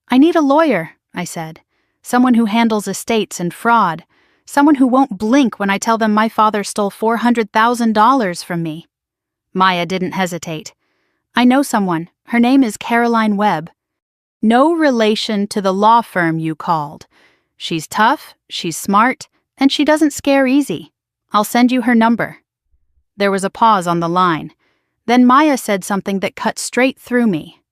"I need a lawyer," I said. "Someone who handles estates and fraud. Someone who won't blink when I tell them my father stole $400,000 from me." Maya didn't hesitate. "I know someone. Her name is Caroline Webb. No relation to the law firm you called. She's tough, she's smart, and she doesn't scare easy. I'll send you her number." There was a pause on the line. Then Maya said something that cut straight through me.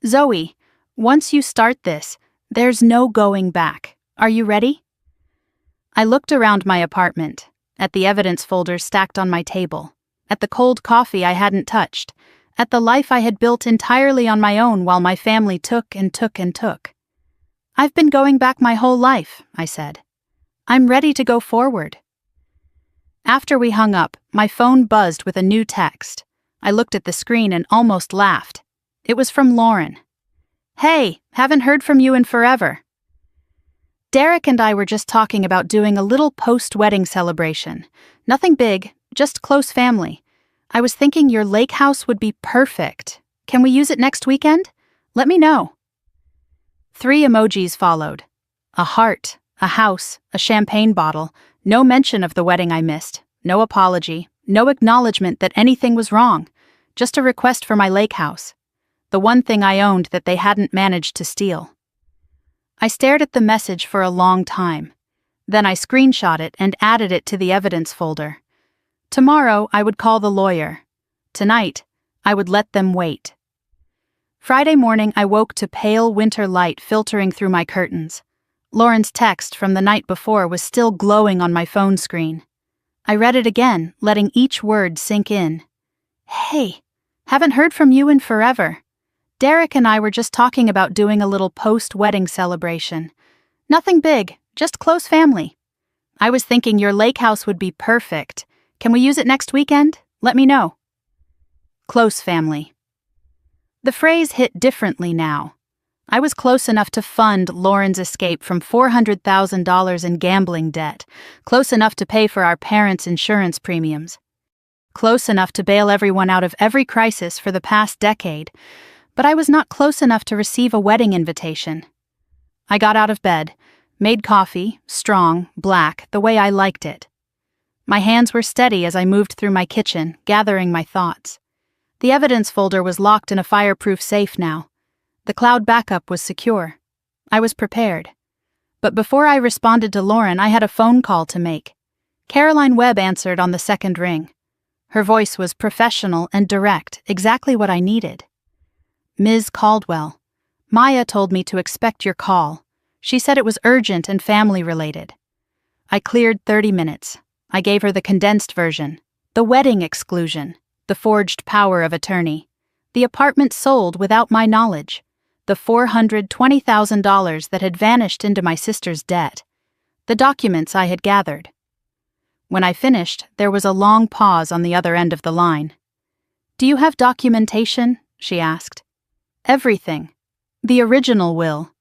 "Zoe, once you start this, there's no going back. Are you ready?" I looked around my apartment, at the evidence folders stacked on my table, at the cold coffee I hadn't touched, at the life I had built entirely on my own while my family took and took and took. "I've been going back my whole life," I said. "I'm ready to go forward." After we hung up, my phone buzzed with a new text. I looked at the screen and almost laughed. It was from Lauren. "Hey, haven't heard from you in forever. Derek and I were just talking about doing a little post-wedding celebration. Nothing big, just close family. I was thinking your lake house would be perfect. Can we use it next weekend? Let me know." 3 emojis followed. A heart, a house, a champagne bottle, no mention of the wedding I missed, no apology, no acknowledgement that anything was wrong, just a request for my lake house, the one thing I owned that they hadn't managed to steal. I stared at the message for a long time. Then I screenshot it and added it to the evidence folder. Tomorrow, I would call the lawyer. Tonight, I would let them wait. Friday morning, I woke to pale winter light filtering through my curtains. Lauren's text from the night before was still glowing on my phone screen. I read it again, letting each word sink in. "Hey, haven't heard from you in forever. Derek and I were just talking about doing a little post-wedding celebration. Nothing big, just close family. I was thinking your lake house would be perfect. Can we use it next weekend? Let me know." Close family. The phrase hit differently now. I was close enough to fund Lauren's escape from $400,000 in gambling debt, close enough to pay for our parents' insurance premiums, close enough to bail everyone out of every crisis for the past decade, but I was not close enough to receive a wedding invitation. I got out of bed, made coffee, strong, black, the way I liked it. My hands were steady as I moved through my kitchen, gathering my thoughts. The evidence folder was locked in a fireproof safe now. The cloud backup was secure. I was prepared. But before I responded to Lauren, I had a phone call to make. Caroline Webb answered on the second ring. Her voice was professional and direct, exactly what I needed. "Ms. Caldwell, Maya told me to expect your call. She said it was urgent and family-related." I cleared 30 minutes. I gave her the condensed version, the wedding exclusion, the forged power of attorney, the apartment sold without my knowledge, the $420,000 that had vanished into my sister's debt, the documents I had gathered. When I finished, there was a long pause on the other end of the line. "Do you have documentation?" she asked. "Everything. The original will,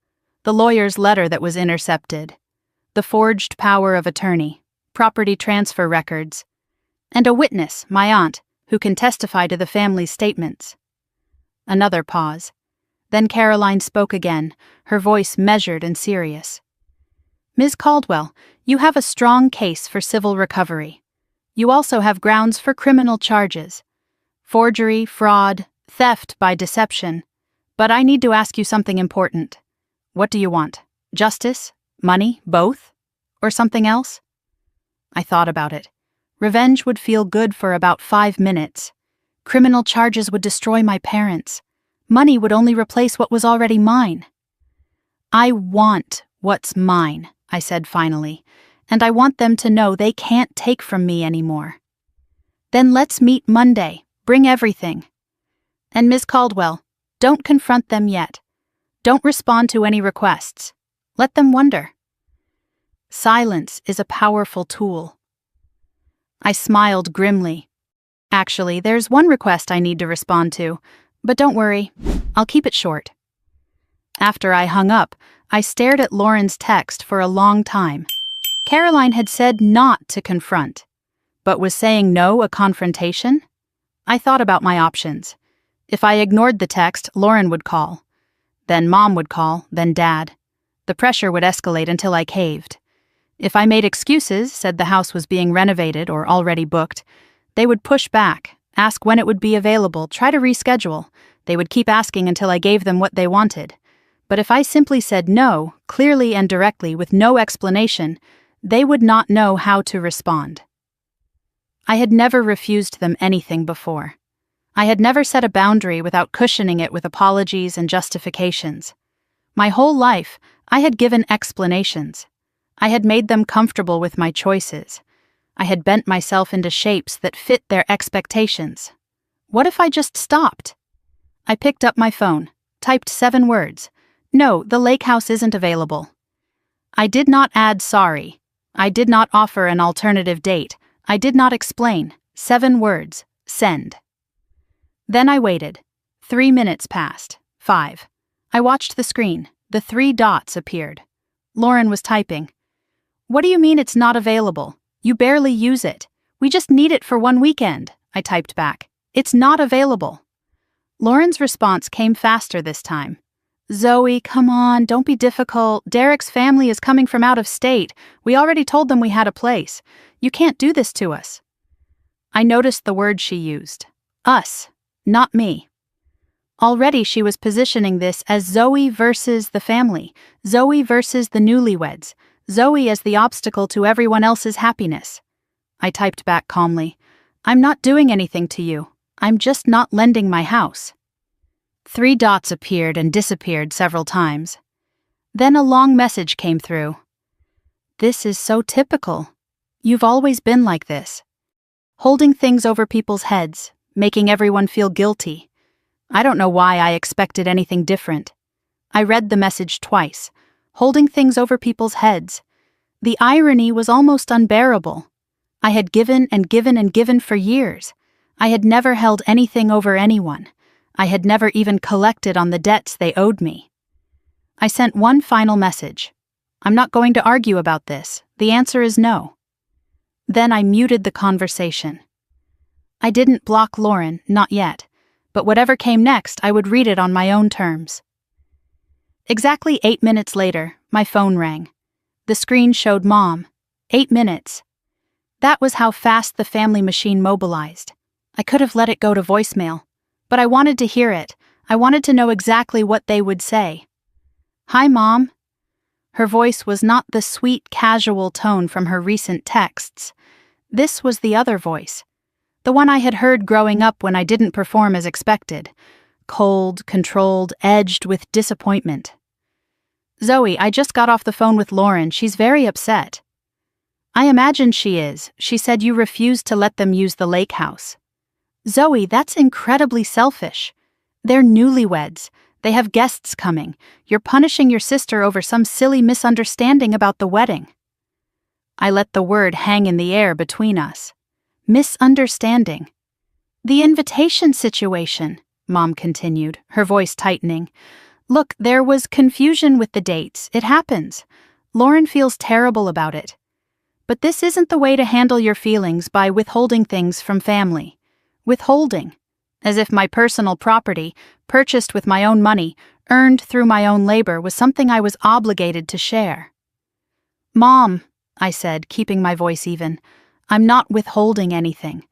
the lawyer's letter that was intercepted, the forged power of attorney, property transfer records, and a witness, my aunt, who can testify to the family's statements." Another pause. Then Caroline spoke again, her voice measured and serious. "Ms. Caldwell, you have a strong case for civil recovery. You also have grounds for criminal charges. Forgery, fraud, theft by deception. But I need to ask you something important. What do you want? Justice? Money? Both? Or something else?" I thought about it. Revenge would feel good for about 5 minutes. Criminal charges would destroy my parents. Money would only replace what was already mine. "I want what's mine," I said finally, "and I want them to know they can't take from me anymore." "Then let's meet Monday. Bring everything. And Ms. Caldwell, don't confront them yet. Don't respond to any requests. Let them wonder. Silence is a powerful tool. I smiled grimly. Actually, there's one request I need to respond to, but don't worry, I'll keep it short. After I hung up, I stared at Lauren's text for a long time. Caroline had said not to confront, but was saying no a confrontation? I thought about my options. If I ignored the text, Lauren would call. Then Mom would call, then Dad. The pressure would escalate until I caved. If I made excuses, said the house was being renovated or already booked, they would push back, ask when it would be available, try to reschedule. They would keep asking until I gave them what they wanted. But if I simply said no, clearly and directly with no explanation, they would not know how to respond. I had never refused them anything before. I had never set a boundary without cushioning it with apologies and justifications. My whole life, I had given explanations. I had made them comfortable with my choices. I had bent myself into shapes that fit their expectations. What if I just stopped? I picked up my phone, typed 7 words. No, the lake house isn't available. I did not add sorry. I did not offer an alternative date. I did not explain. 7 words. Send. Then I waited. 3 minutes passed. 5. I watched the screen. The 3 dots appeared. Lauren was typing. What do you mean it's not available? You barely use it. We just need it for one weekend, I typed back. It's not available. Lauren's response came faster this time. Zoe, come on, don't be difficult. Derek's family is coming from out of state. We already told them we had a place. You can't do this to us. I noticed the word she used. Us, not me. Already she was positioning this as Zoe versus the family, Zoe versus the newlyweds, Zoe as the obstacle to everyone else's happiness. I typed back calmly. I'm not doing anything to you. I'm just not lending my house. 3 dots appeared and disappeared several times. Then a long message came through. This is so typical. You've always been like this. Holding things over people's heads, making everyone feel guilty. I don't know why I expected anything different. I read the message twice. Holding things over people's heads. The irony was almost unbearable. I had given and given and given for years. I had never held anything over anyone. I had never even collected on the debts they owed me. I sent one final message. I'm not going to argue about this. The answer is no. Then I muted the conversation. I didn't block Lauren, not yet, but whatever came next, I would read it on my own terms. Exactly 8 minutes later, my phone rang. The screen showed Mom. 8 minutes. That was how fast the family machine mobilized. I could have let it go to voicemail, but I wanted to hear it. I wanted to know exactly what they would say. Hi, Mom. Her voice was not the sweet, casual tone from her recent texts. This was the other voice, the one I had heard growing up when I didn't perform as expected. Cold, controlled, edged with disappointment. Zoe, I just got off the phone with Lauren. She's very upset. I imagine she is. She said you refused to let them use the lake house. Zoe, that's incredibly selfish. They're newlyweds. They have guests coming. You're punishing your sister over some silly misunderstanding about the wedding. I let the word hang in the air between us. Misunderstanding. The invitation situation, Mom continued, her voice tightening. Look, there was confusion with the dates. It happens. Lauren feels terrible about it. But this isn't the way to handle your feelings by withholding things from family. Withholding. As if my personal property, purchased with my own money, earned through my own labor, was something I was obligated to share. Mom, I said, keeping my voice even, I'm not withholding anything.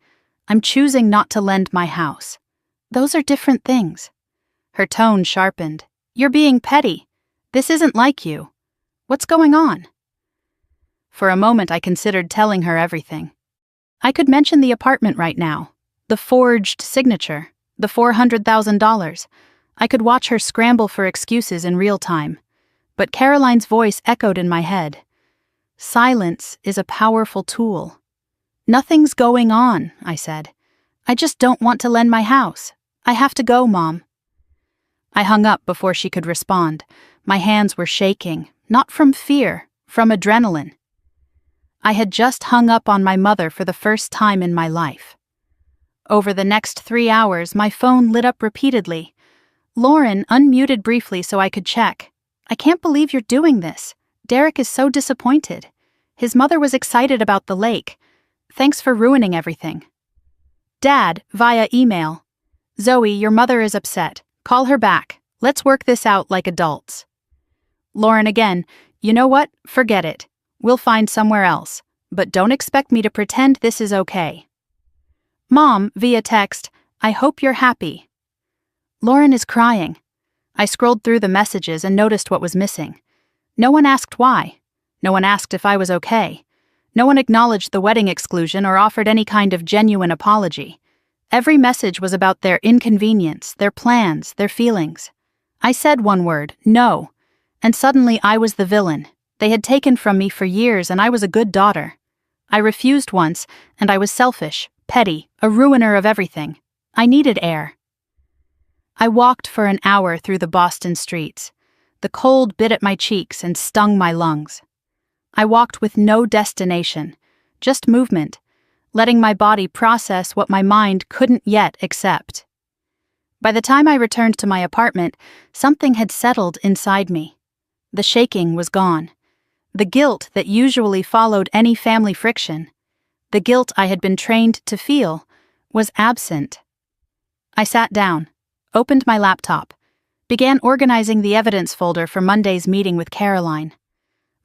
I'm choosing not to lend my house. Those are different things. Her tone sharpened. You're being petty. This isn't like you. What's going on? For a moment I considered telling her everything. I could mention the apartment right now, the forged signature, the $400,000. I could watch her scramble for excuses in real time. But Caroline's voice echoed in my head. Silence is a powerful tool. Nothing's going on, I said. I just don't want to lend my house. I have to go, Mom. I hung up before she could respond. My hands were shaking, not from fear, from adrenaline. I had just hung up on my mother for the first time in my life. Over the next 3 hours, my phone lit up repeatedly. Lauren unmuted briefly so I could check. "I can't believe you're doing this. Derek is so disappointed. His mother was excited about the lake. Thanks for ruining everything." Dad, via email. "Zoe, your mother is upset. Call her back. Let's work this out like adults." Lauren again, "You know what? Forget it. We'll find somewhere else. But don't expect me to pretend this is okay." Mom, via text, "I hope you're happy." Lauren is crying. I scrolled through the messages and noticed what was missing. No one asked why. No one asked if I was okay. No one acknowledged the wedding exclusion or offered any kind of genuine apology. Every message was about their inconvenience, their plans, their feelings. I said one word, no, and suddenly I was the villain. They had taken from me for years and I was a good daughter. I refused once, and I was selfish, petty, a ruiner of everything. I needed air. I walked for an hour through the Boston streets. The cold bit at my cheeks and stung my lungs. I walked with no destination, just movement, letting my body process what my mind couldn't yet accept. By the time I returned to my apartment, something had settled inside me. The shaking was gone. The guilt that usually followed any family friction, the guilt I had been trained to feel, was absent. I sat down, opened my laptop, began organizing the evidence folder for Monday's meeting with Caroline.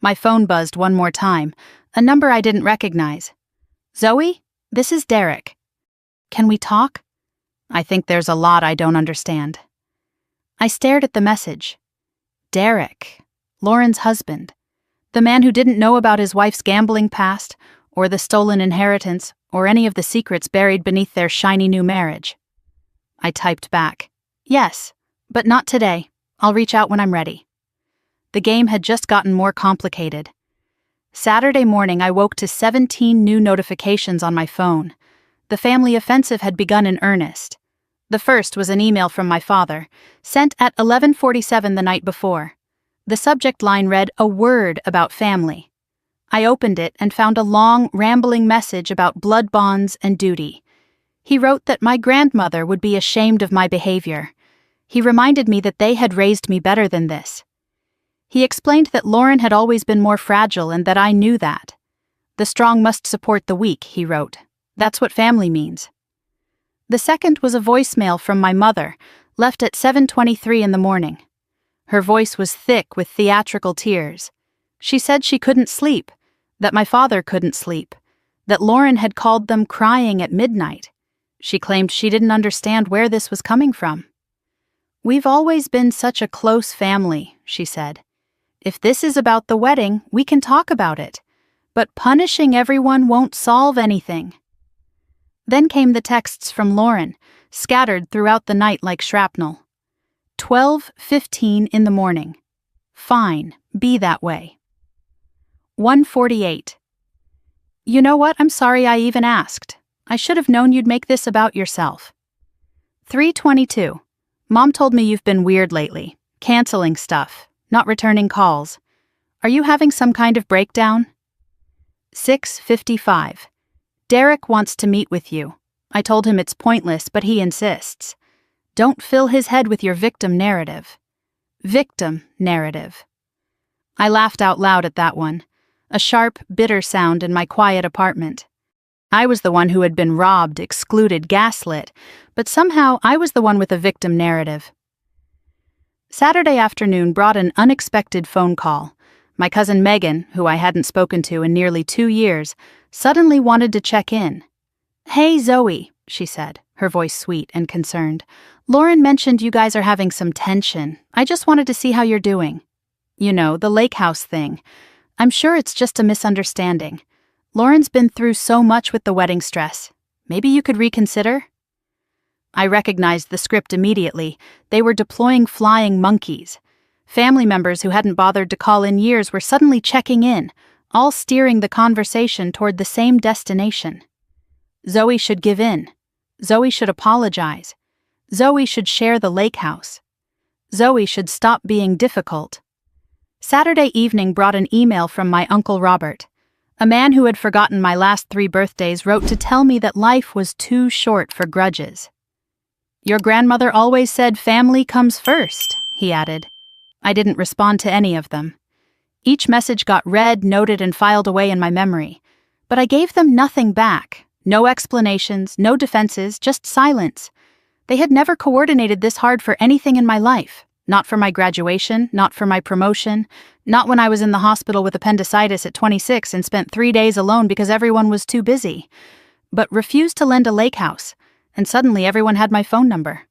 My phone buzzed one more time, a number I didn't recognize. "Zoe, this is Derek. Can we talk? I think there's a lot I don't understand." I stared at the message. Derek, Lauren's husband. The man who didn't know about his wife's gambling past, or the stolen inheritance, or any of the secrets buried beneath their shiny new marriage. I typed back, "Yes, but not today. I'll reach out when I'm ready." The game had just gotten more complicated. Saturday morning, I woke to 17 new notifications on my phone. The family offensive had begun in earnest. The first was an email from my father, sent at 11:47 the night before. The subject line read, "A word about family." I opened it and found a long, rambling message about blood bonds and duty. He wrote that my grandmother would be ashamed of my behavior. He reminded me that they had raised me better than this. He explained that Lauren had always been more fragile and that I knew that. "The strong must support the weak," he wrote. "That's what family means." The second was a voicemail from my mother, left at 7:23 in the morning. Her voice was thick with theatrical tears. She said she couldn't sleep, that my father couldn't sleep, that Lauren had called them crying at midnight. She claimed she didn't understand where this was coming from. "We've always been such a close family," she said. "If this is about the wedding, we can talk about it. But punishing everyone won't solve anything." Then came the texts from Lauren, scattered throughout the night like shrapnel. 12:15 in the morning. "Fine, be that way." 1:48. "You know what? I'm sorry I even asked. I should have known you'd make this about yourself." 3:22. "Mom told me you've been weird lately, canceling stuff, not returning calls. Are you having some kind of breakdown?" 6:55. "Derek wants to meet with you. I told him it's pointless, but he insists. Don't fill his head with your victim narrative." Victim narrative. I laughed out loud at that one, a sharp, bitter sound in my quiet apartment. I was the one who had been robbed, excluded, gaslit, but somehow I was the one with a victim narrative. Saturday afternoon brought an unexpected phone call. My cousin Megan, who I hadn't spoken to in nearly 2 years, suddenly wanted to check in. "Hey, Zoe," she said, her voice sweet and concerned. "Lauren mentioned you guys are having some tension. I just wanted to see how you're doing. You know, the lake house thing. I'm sure it's just a misunderstanding. Lauren's been through so much with the wedding stress. Maybe you could reconsider?" I recognized the script immediately. They were deploying flying monkeys. Family members who hadn't bothered to call in years were suddenly checking in, all steering the conversation toward the same destination. Zoe should give in. Zoe should apologize. Zoe should share the lake house. Zoe should stop being difficult, Saturday evening brought an email from my Uncle Robert. A man who had forgotten my last 3 birthdays wrote to tell me that life was too short for grudges. "Your grandmother always said family comes first," he added. I didn't respond to any of them. Each message got read, noted, and filed away in my memory. But I gave them nothing back. No explanations, no defenses, just silence. They had never coordinated this hard for anything in my life. Not for my graduation, not for my promotion, not when I was in the hospital with appendicitis at 26 and spent 3 days alone because everyone was too busy. But refused to lend a lake house, and suddenly everyone had my phone number.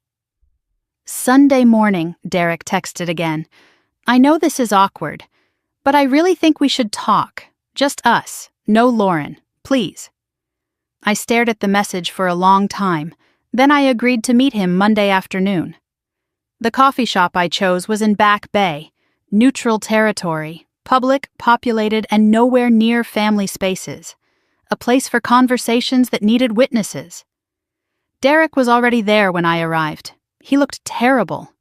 Sunday morning, Derek texted again. "I know this is awkward, but I really think we should talk. Just us, no Lauren, please." I stared at the message for a long time, then I agreed to meet him Monday afternoon. The coffee shop I chose was in Back Bay, neutral territory, public, populated, and nowhere near family spaces. A place for conversations that needed witnesses. Derek was already there when I arrived. He looked terrible.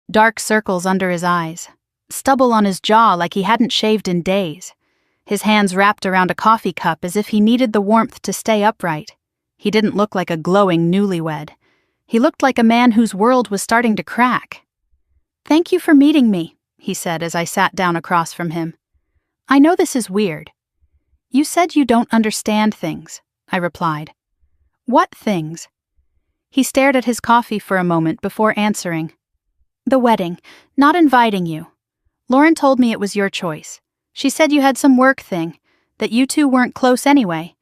Dark circles under his eyes, stubble on his jaw like he hadn't shaved in days. His hands wrapped around a coffee cup as if he needed the warmth to stay upright. He didn't look like a glowing newlywed. He looked like a man whose world was starting to crack. "Thank you for meeting me," he said as I sat down across from him. "I know this is weird." "You said you don't understand things," I replied. "What things?" He stared at his coffee for a moment before answering. "The wedding, not inviting you. Lauren told me it was your choice. She said you had some work thing, that you two weren't close anyway.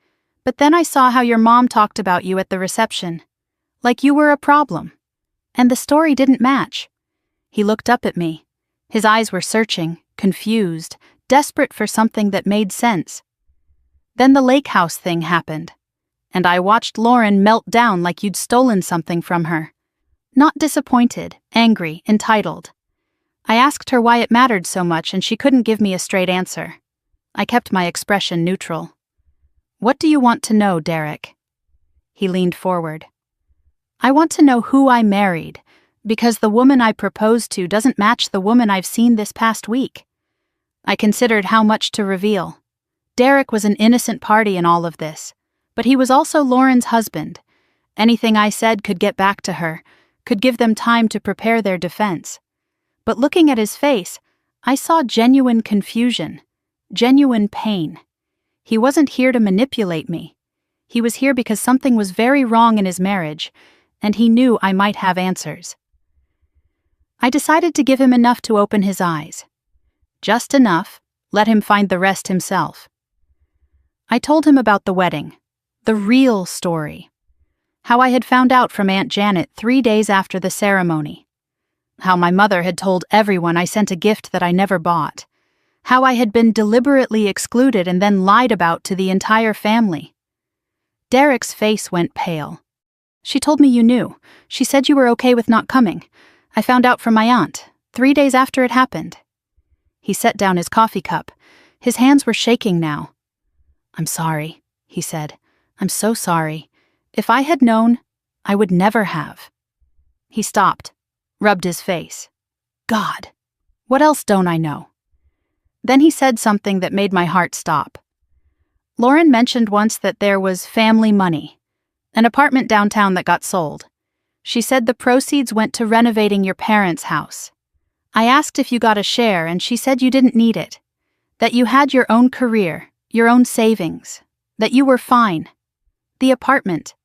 But then I saw how your mom talked about you at the reception. Like you were a problem. And the story didn't match." He looked up at me. His eyes were searching, confused, desperate for something that made sense. Then the lake house thing happened. And I watched Lauren melt down like you'd stolen something from her. Not disappointed, angry, entitled. I asked her why it mattered so much and she couldn't give me a straight answer. I kept my expression neutral. "What do you want to know, Derek?" He leaned forward. "I want to know who I married, because the woman I proposed to doesn't match the woman I've seen this past week." I considered how much to reveal. Derek was an innocent party in all of this, but he was also Lauren's husband. Anything I said could get back to her, could give them time to prepare their defense. But looking at his face, I saw genuine confusion, genuine pain. He wasn't here to manipulate me. He was here because something was very wrong in his marriage, and he knew I might have answers. I decided to give him enough to open his eyes. Just enough, let him find the rest himself. I told him about the wedding, the real story. How I had found out from Aunt Janet 3 days after the ceremony. How my mother had told everyone I sent a gift that I never bought. How I had been deliberately excluded and then lied about to the entire family. Derek's face went pale. "She told me you knew. She said you were okay with not coming. I found out from my aunt, 3 days after it happened." He set down his coffee cup. His hands were shaking now. "I'm sorry," he said. "I'm so sorry. If I had known, I would never have." He stopped, rubbed his face. God, what else don't I know? Then he said something that made my heart stop. Lauren mentioned once that there was family money, an apartment downtown that got sold. She said the proceeds went to renovating your parents' house. I asked if you got a share, and she said you didn't need it, that you had your own career, your own savings, that you were fine. The apartment.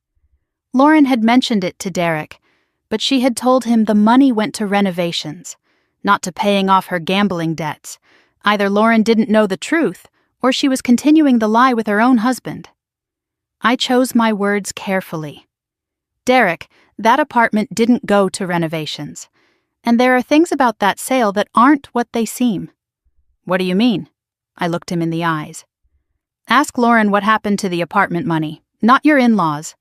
Lauren had mentioned it to Derek, but she had told him the money went to renovations, not to paying off her gambling debts. Either Lauren didn't know the truth, or she was continuing the lie with her own husband. I chose my words carefully. Derek, that apartment didn't go to renovations. And there are things about that sale that aren't what they seem. What do you mean? I looked him in the eyes. Ask Lauren what happened to the apartment money, not your in-laws.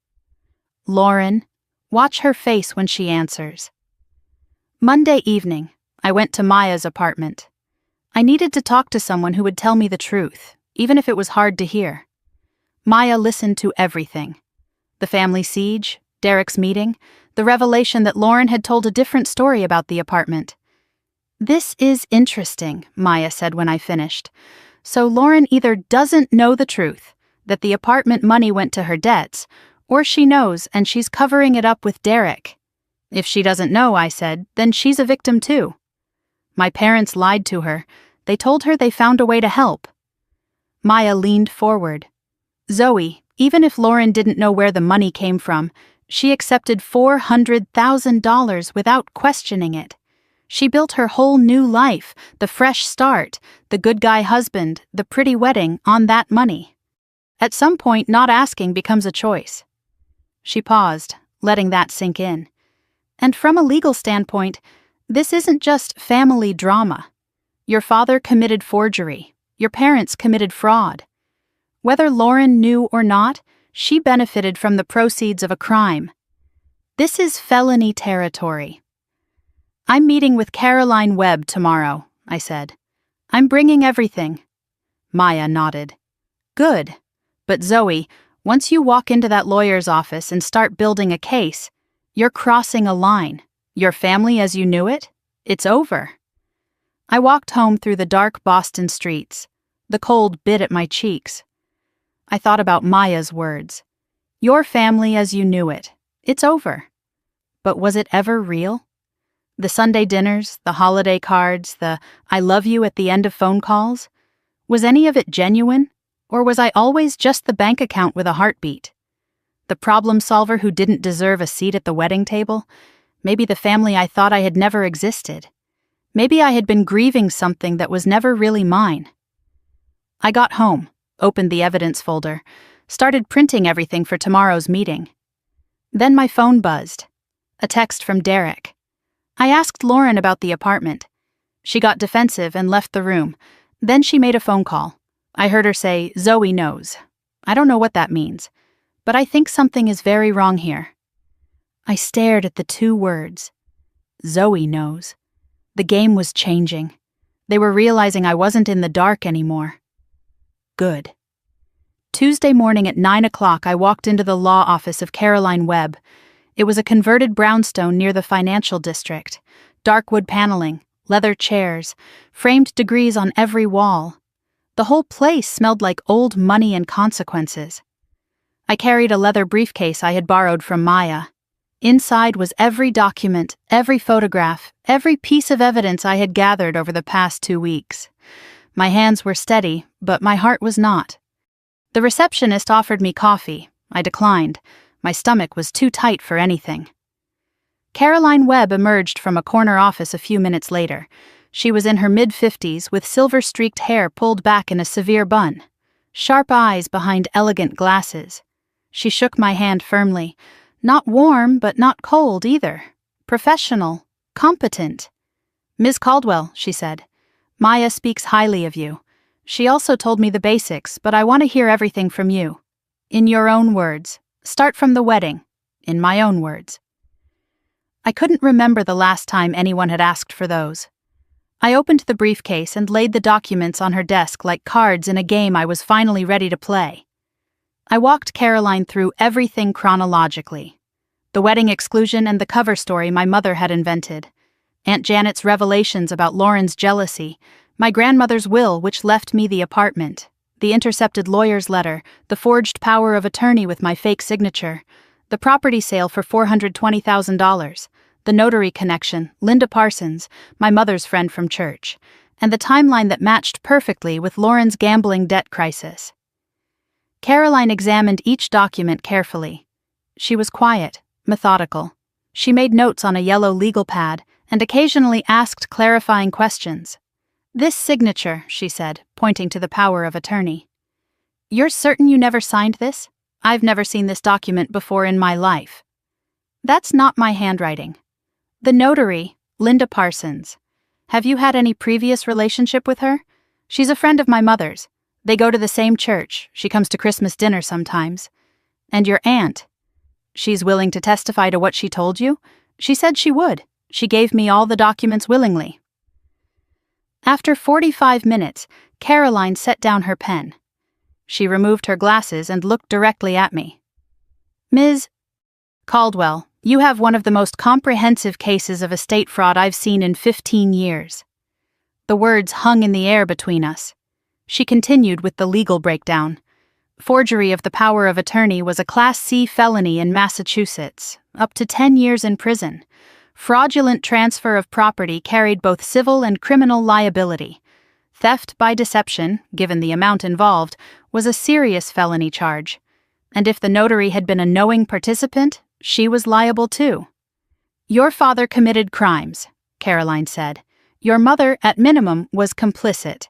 Lauren, watch her face when she answers. Monday evening, I went to Maya's apartment. I needed to talk to someone who would tell me the truth, even if it was hard to hear. Maya listened to everything. The family siege, Derek's meeting, the revelation that Lauren had told a different story about the apartment. "This is interesting," Maya said when I finished. "So Lauren either doesn't know the truth, that the apartment money went to her debts, or she knows and she's covering it up with Derek." "If she doesn't know," I said, "then she's a victim too." "My parents lied to her. They told her they found a way to help." Maya leaned forward. "Zoe, even if Lauren didn't know where the money came from, she accepted $400,000 without questioning it. She built her whole new life, the fresh start, the good guy husband, the pretty wedding, on that money. At some point, not asking becomes a choice." She paused, letting that sink in. "And from a legal standpoint, this isn't just family drama. Your father committed forgery. Your parents committed fraud. Whether Lauren knew or not, she benefited from the proceeds of a crime. This is felony territory." "I'm meeting with Caroline Webb tomorrow," I said. "I'm bringing everything." Maya nodded. "Good. But Zoe, once you walk into that lawyer's office and start building a case, you're crossing a line. Your family as you knew it? It's over." I walked home through the dark Boston streets. The cold bit at my cheeks. I thought about Maya's words. Your family as you knew it. It's over. But was it ever real? The Sunday dinners, the holiday cards, the "I love you" at the end of phone calls? Was any of it genuine? Or was I always just the bank account with a heartbeat? The problem solver who didn't deserve a seat at the wedding table? Maybe the family I thought I had never existed. Maybe I had been grieving something that was never really mine. I got home, opened the evidence folder, started printing everything for tomorrow's meeting. Then my phone buzzed. A text from Derek. I asked Lauren about the apartment. She got defensive and left the room. Then she made a phone call. I heard her say, "Zoe knows." I don't know what that means, but I think something is very wrong here. I stared at the two words. Zoe knows. The game was changing. They were realizing I wasn't in the dark anymore. Good. Tuesday morning at 9 o'clock, I walked into the law office of Caroline Webb. It was a converted brownstone near the financial district. Dark wood paneling, leather chairs, framed degrees on every wall. The whole place smelled like old money and consequences. I carried a leather briefcase I had borrowed from Maya. Inside was every document, every photograph, every piece of evidence I had gathered over the past 2 weeks. My hands were steady, but my heart was not. The receptionist offered me coffee. I declined. My stomach was too tight for anything. Caroline Webb emerged from a corner office a few minutes later. She was in her mid-50s with silver-streaked hair pulled back in a severe bun, sharp eyes behind elegant glasses. She shook my hand firmly. Not warm, but not cold either. Professional, competent. "Ms. Caldwell," she said, "Maya speaks highly of you. She also told me the basics, but I want to hear everything from you. In your own words. Start from the wedding. In my own words." I couldn't remember the last time anyone had asked for those. I opened the briefcase and laid the documents on her desk like cards in a game I was finally ready to play. I walked Caroline through everything chronologically. The wedding exclusion and the cover story my mother had invented. Aunt Janet's revelations about Lauren's jealousy. My grandmother's will, which left me the apartment. The intercepted lawyer's letter. The forged power of attorney with my fake signature. The property sale for $420,000. The notary connection, Linda Parsons, my mother's friend from church. And the timeline that matched perfectly with Lauren's gambling debt crisis. Caroline examined each document carefully. She was quiet, methodical. She made notes on a yellow legal pad and occasionally asked clarifying questions. "This signature," she said, pointing to the power of attorney. "You're certain you never signed this? I've never seen this document before in my life." "That's not my handwriting." "The notary, Linda Parsons. Have you had any previous relationship with her? She's a friend of my mother's. They go to the same church. She comes to Christmas dinner sometimes. And your aunt. She's willing to testify to what she told you? She said she would. She gave me all the documents willingly." After 45 minutes, Caroline set down her pen. She removed her glasses and looked directly at me. "Ms. Caldwell, you have one of the most comprehensive cases of estate fraud I've seen in 15 years. The words hung in the air between us. She continued with the legal breakdown. Forgery of the power of attorney was a Class C felony in Massachusetts, up to 10 years in prison. Fraudulent transfer of property carried both civil and criminal liability. Theft by deception, given the amount involved, was a serious felony charge. And if the notary had been a knowing participant, she was liable too. Your father committed crimes, Caroline said. Your mother, at minimum, was complicit.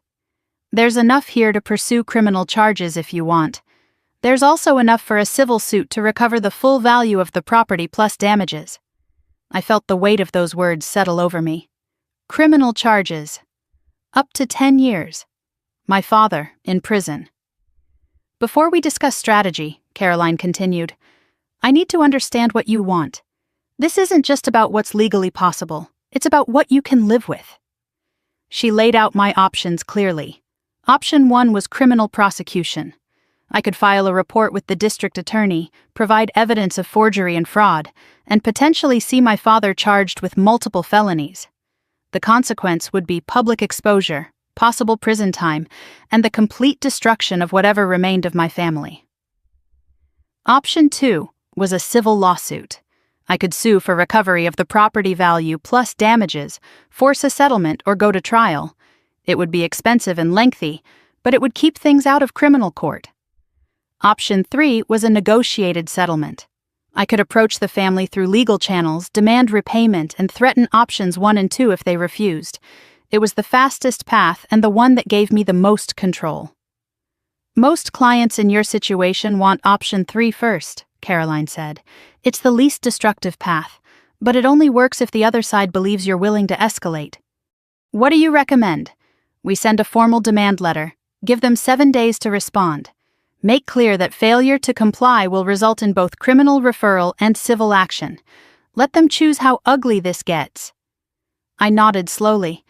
There's enough here to pursue criminal charges if you want. There's also enough for a civil suit to recover the full value of the property plus damages. I felt the weight of those words settle over me. Criminal charges. Up to 10 years. My father, in prison. Before we discuss strategy, Caroline continued, I need to understand what you want. This isn't just about what's legally possible. It's about what you can live with. She laid out my options clearly. Option 1 was criminal prosecution. I could file a report with the district attorney, provide evidence of forgery and fraud, and potentially see my father charged with multiple felonies. The consequence would be public exposure, possible prison time, and the complete destruction of whatever remained of my family. Option 2 was a civil lawsuit. I could sue for recovery of the property value plus damages, force a settlement, or go to trial. It would be expensive and lengthy, but it would keep things out of criminal court. Option 3 was a negotiated settlement. I could approach the family through legal channels, demand repayment, and threaten options 1 and 2 if they refused. It was the fastest path and the one that gave me the most control. Most clients in your situation want option 3 first, Caroline said. It's the least destructive path, but it only works if the other side believes you're willing to escalate. What do you recommend? We send a formal demand letter. Give them 7 days to respond. Make clear that failure to comply will result in both criminal referral and civil action. Let them choose how ugly this gets. I nodded slowly.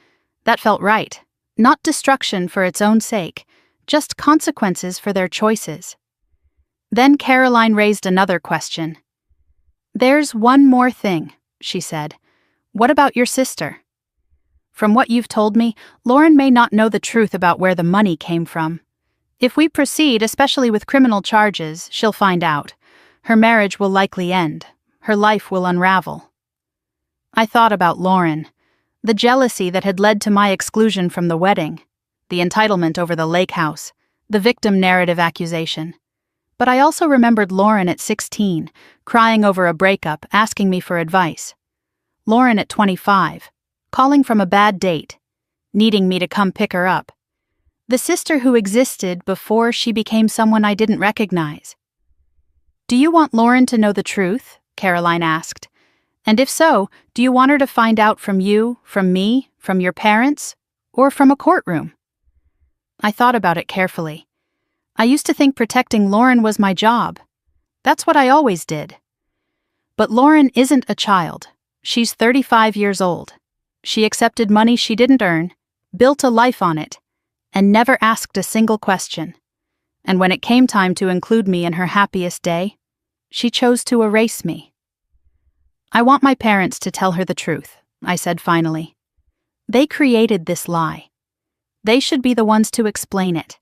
That felt right. Not destruction for its own sake, just consequences for their choices. Then Caroline raised another question. There's one more thing, she said. What about your sister? From what you've told me, Lauren may not know the truth about where the money came from. If we proceed, especially with criminal charges, she'll find out. Her marriage will likely end. Her life will unravel. I thought about Lauren, the jealousy that had led to my exclusion from the wedding, the entitlement over the lake house, the victim narrative accusation. But I also remembered Lauren at 16, crying over a breakup, asking me for advice. Lauren at 25, calling from a bad date, needing me to come pick her up. The sister who existed before she became someone I didn't recognize. Do you want Lauren to know the truth? Caroline asked. And if so, do you want her to find out from you, from me, from your parents, or from a courtroom? I thought about it carefully. I used to think protecting Lauren was my job. That's what I always did. But Lauren isn't a child. She's 35 years old. She accepted money she didn't earn, built a life on it, and never asked a single question. And when it came time to include me in her happiest day, she chose to erase me. I want my parents to tell her the truth, I said finally. They created this lie. They should be the ones to explain it.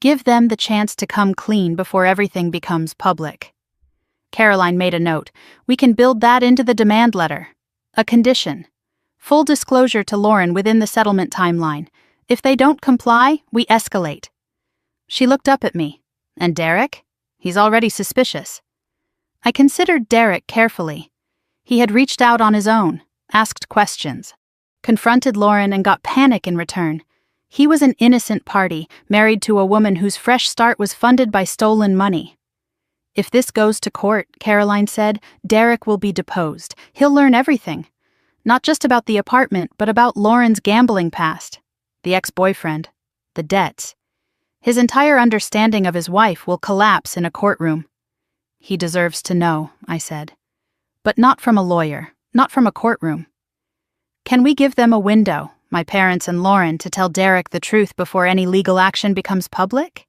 Give them the chance to come clean before everything becomes public. Caroline made a note. We can build that into the demand letter. A condition. Full disclosure to Lauren within the settlement timeline. If they don't comply, we escalate. She looked up at me. And Derek? He's already suspicious. I considered Derek carefully. He had reached out on his own, asked questions, confronted Lauren and got panic in return. He was an innocent party, married to a woman whose fresh start was funded by stolen money. If this goes to court, Caroline said, Derek will be deposed. He'll learn everything. Not just about the apartment, but about Lauren's gambling past, the ex-boyfriend, the debts. His entire understanding of his wife will collapse in a courtroom. He deserves to know, I said. But not from a lawyer, not from a courtroom. Can we give them a window, my parents and Lauren, to tell Derek the truth before any legal action becomes public?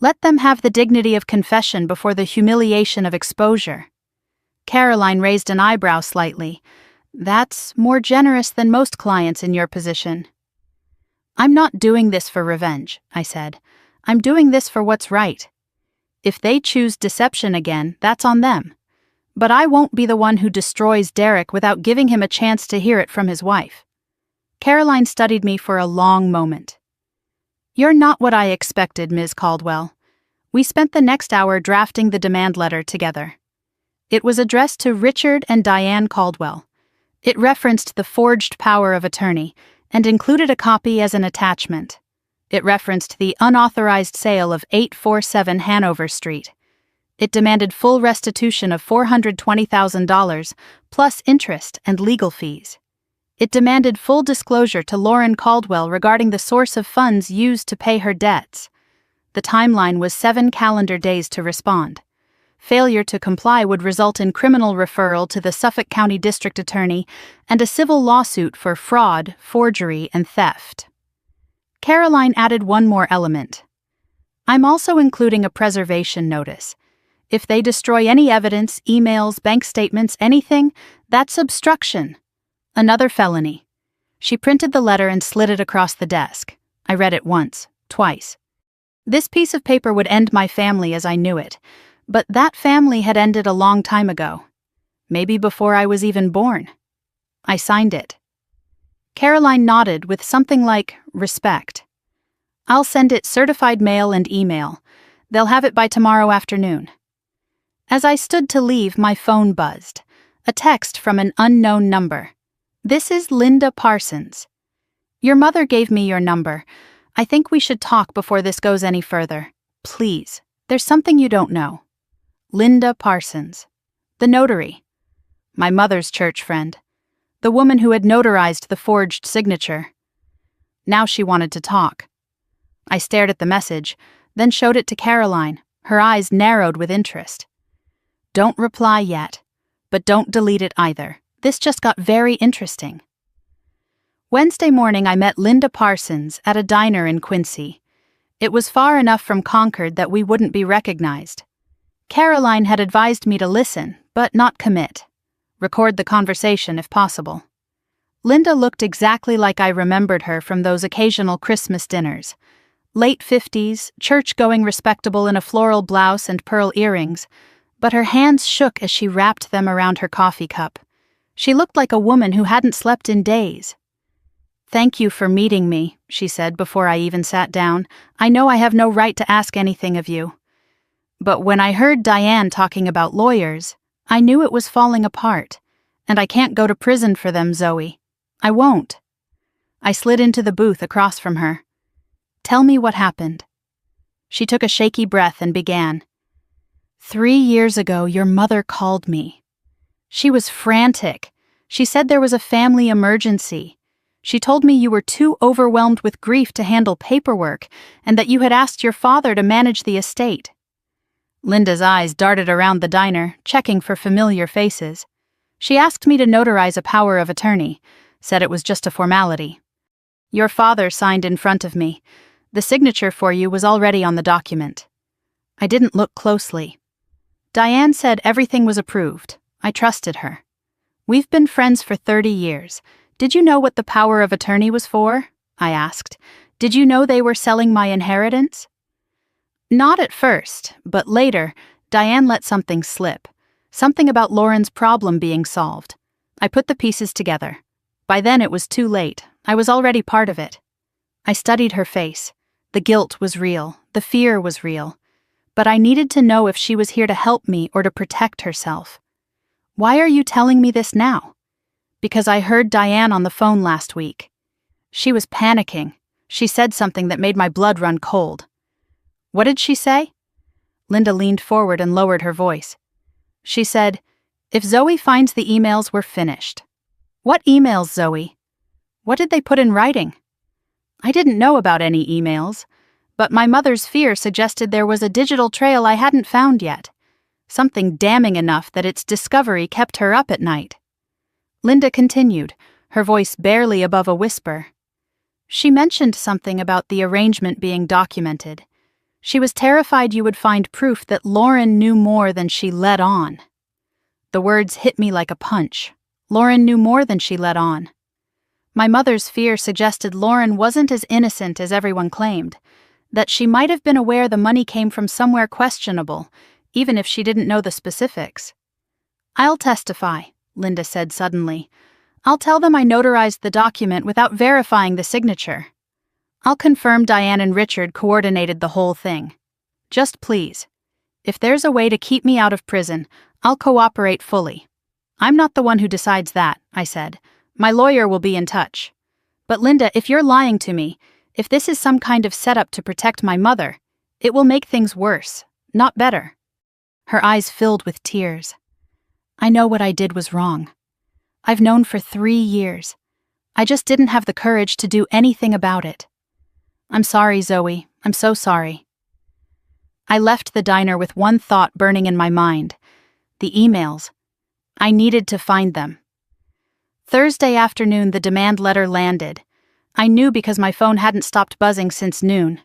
Let them have the dignity of confession before the humiliation of exposure. Caroline raised an eyebrow slightly. That's more generous than most clients in your position. I'm not doing this for revenge, I said. I'm doing this for what's right. If they choose deception again, that's on them. But I won't be the one who destroys Derek without giving him a chance to hear it from his wife. Caroline studied me for a long moment. You're not what I expected, Ms. Caldwell. We spent the next hour drafting the demand letter together. It was addressed to Richard and Diane Caldwell. It referenced the forged power of attorney and included a copy as an attachment. It referenced the unauthorized sale of 847 Hanover Street. It demanded full restitution of $420,000, plus interest and legal fees. It demanded full disclosure to Lauren Caldwell regarding the source of funds used to pay her debts. The timeline was 7 calendar days to respond. Failure to comply would result in criminal referral to the Suffolk County District Attorney and a civil lawsuit for fraud, forgery, and theft. Caroline added one more element. I'm also including a preservation notice. If they destroy any evidence, emails, bank statements, anything, that's obstruction. Another felony. She printed the letter and slid it across the desk. I read it once, twice. This piece of paper would end my family as I knew it, but that family had ended a long time ago. Maybe before I was even born. I signed it. Caroline nodded with something like respect. I'll send it certified mail and email. They'll have it by tomorrow afternoon. As I stood to leave, my phone buzzed. A text from an unknown number. This is Linda Parsons. Your mother gave me your number. I think we should talk before this goes any further. Please, there's something you don't know. Linda Parsons. The notary. My mother's church friend. The woman who had notarized the forged signature. Now she wanted to talk. I stared at the message, then showed it to Caroline, her eyes narrowed with interest. Don't reply yet, but don't delete it either. This just got very interesting. Wednesday morning I met Linda Parsons at a diner in Quincy. It was far enough from Concord that we wouldn't be recognized. Caroline had advised me to listen, but not commit. Record the conversation if possible. Linda looked exactly like I remembered her from those occasional Christmas dinners. Late 50s, church-going respectable in a floral blouse and pearl earrings, but her hands shook as she wrapped them around her coffee cup. She looked like a woman who hadn't slept in days. Thank you for meeting me, she said before I even sat down. I know I have no right to ask anything of you. But when I heard Diane talking about lawyers, I knew it was falling apart. And I can't go to prison for them, Zoe. I won't. I slid into the booth across from her. Tell me what happened. She took a shaky breath and began. 3 years ago, your mother called me. She was frantic. She said there was a family emergency. She told me you were too overwhelmed with grief to handle paperwork and that you had asked your father to manage the estate. Linda's eyes darted around the diner, checking for familiar faces. She asked me to notarize a power of attorney, said it was just a formality. Your father signed in front of me. The signature for you was already on the document. I didn't look closely. Diane said everything was approved. I trusted her. We've been friends for 30 years. Did you know what the power of attorney was for? I asked. Did you know they were selling my inheritance? Not at first, but later, Diane let something slip. Something about Lauren's problem being solved. I put the pieces together. By then it was too late. I was already part of it. I studied her face. The guilt was real. The fear was real. But I needed to know if she was here to help me or to protect herself. Why are you telling me this now? Because I heard Diane on the phone last week. She was panicking. She said something that made my blood run cold. What did she say? Linda leaned forward and lowered her voice. She said, if Zoe finds the emails, we're finished. What emails, Zoe? What did they put in writing? I didn't know about any emails, but my mother's fear suggested there was a digital trail I hadn't found yet. Something damning enough that its discovery kept her up at night. Linda continued, her voice barely above a whisper. She mentioned something about the arrangement being documented. She was terrified you would find proof that Lauren knew more than she let on. The words hit me like a punch. Lauren knew more than she let on. My mother's fear suggested Lauren wasn't as innocent as everyone claimed, that she might have been aware the money came from somewhere questionable, even if she didn't know the specifics. "I'll testify," Linda said suddenly. "I'll tell them I notarized the document without verifying the signature. I'll confirm Diane and Richard coordinated the whole thing. Just please. If there's a way to keep me out of prison, I'll cooperate fully." "I'm not the one who decides that," I said. "My lawyer will be in touch. But Linda, if you're lying to me, if this is some kind of setup to protect my mother, it will make things worse, not better." Her eyes filled with tears. "I know what I did was wrong. I've known for 3 years. I just didn't have the courage to do anything about it. I'm sorry, Zoe. I'm so sorry." I left the diner with one thought burning in my mind: the emails. I needed to find them. Thursday afternoon, the demand letter landed. I knew because my phone hadn't stopped buzzing since noon.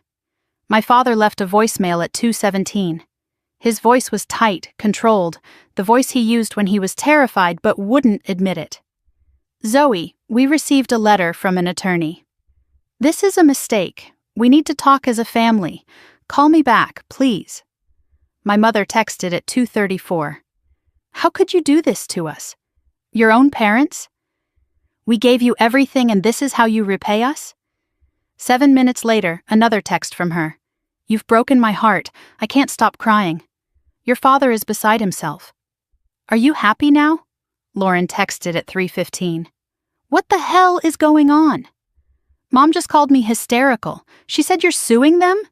My father left a voicemail at 2:17. His voice was tight, controlled, the voice he used when he was terrified but wouldn't admit it. "Zoe, we received a letter from an attorney. This is a mistake. We need to talk as a family. Call me back, please." My mother texted at 2:34. "How could you do this to us? Your own parents? We gave you everything and this is how you repay us?" 7 minutes later, another text from her. "You've broken my heart. I can't stop crying. Your father is beside himself." "Are you happy now?" Lauren texted at 3:15. "What the hell is going on? Mom just called me hysterical. She said you're suing them?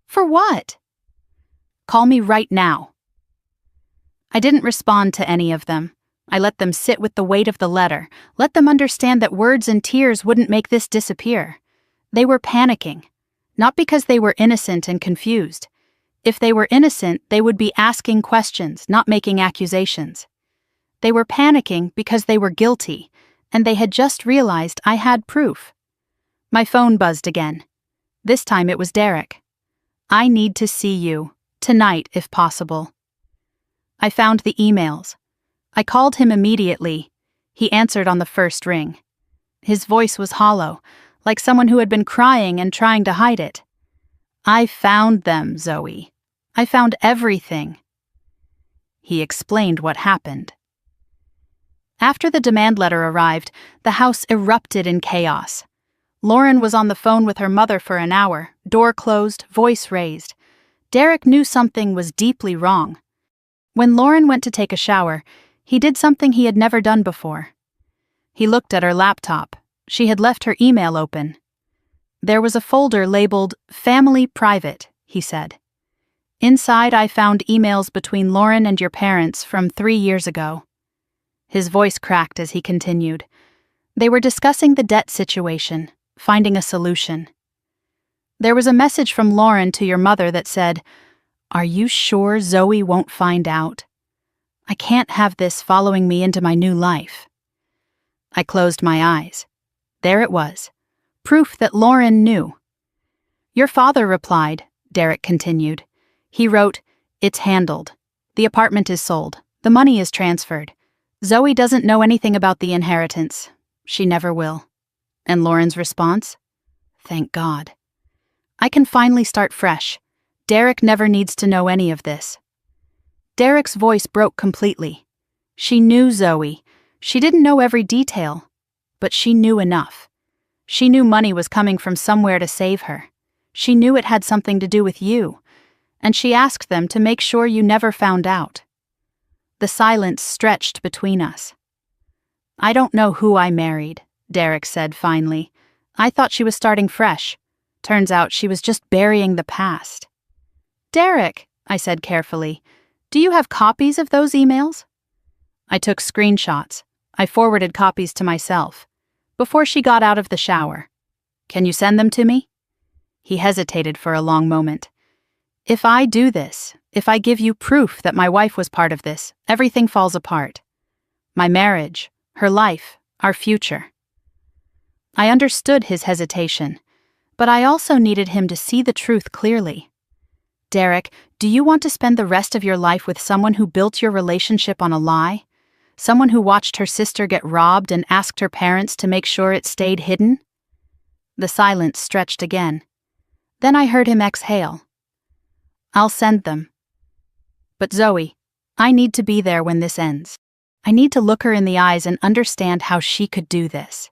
For what? Call me right now." I didn't respond to any of them. I let them sit with the weight of the letter, let them understand that words and tears wouldn't make this disappear. They were panicking, not because they were innocent and confused. If they were innocent, they would be asking questions, not making accusations. They were panicking because they were guilty, and they had just realized I had proof. My phone buzzed again. This time it was Derek. "I need to see you, tonight if possible." I found the emails. I called him immediately. He answered on the first ring. His voice was hollow, like someone who had been crying and trying to hide it. "I found them, Zoe. I found everything." He explained what happened. After the demand letter arrived, the house erupted in chaos. Lauren was on the phone with her mother for an hour, door closed, voice raised. Derek knew something was deeply wrong. When Lauren went to take a shower, he did something he had never done before. He looked at her laptop. She had left her email open. "There was a folder labeled Family Private," he said. "Inside I found emails between Lauren and your parents from 3 years ago." His voice cracked as he continued. They were discussing the debt situation, finding a solution. "There was a message from Lauren to your mother that said, 'Are you sure Zoe won't find out? I can't have this following me into my new life.'" I closed my eyes. There it was. Proof that Lauren knew. "Your father replied," Derek continued. He wrote, "It's handled. The apartment is sold. The money is transferred. Zoe doesn't know anything about the inheritance. She never will." And Lauren's response? "Thank God. I can finally start fresh. Derek never needs to know any of this." Derek's voice broke completely. She knew Zoe. She didn't know every detail, but she knew enough. She knew money was coming from somewhere to save her. She knew it had something to do with you, and she asked them to make sure you never found out. The silence stretched between us. "I don't know who I married," Derek said finally. "I thought she was starting fresh. Turns out she was just burying the past." "Derek," I said carefully, "do you have copies of those emails?" I took screenshots. I forwarded copies to myself. Before she got out of the shower. "Can you send them to me?" He hesitated for a long moment. "If I do this, if I give you proof that my wife was part of this, everything falls apart. My marriage, her life, our future." I understood his hesitation, but I also needed him to see the truth clearly. "Derek, do you want to spend the rest of your life with someone who built your relationship on a lie? Someone who watched her sister get robbed and asked her parents to make sure it stayed hidden? The silence stretched again. Then I heard him exhale. I'll send them. But Zoe, I need to be there when this ends. I need to look her in the eyes and understand how she could do this.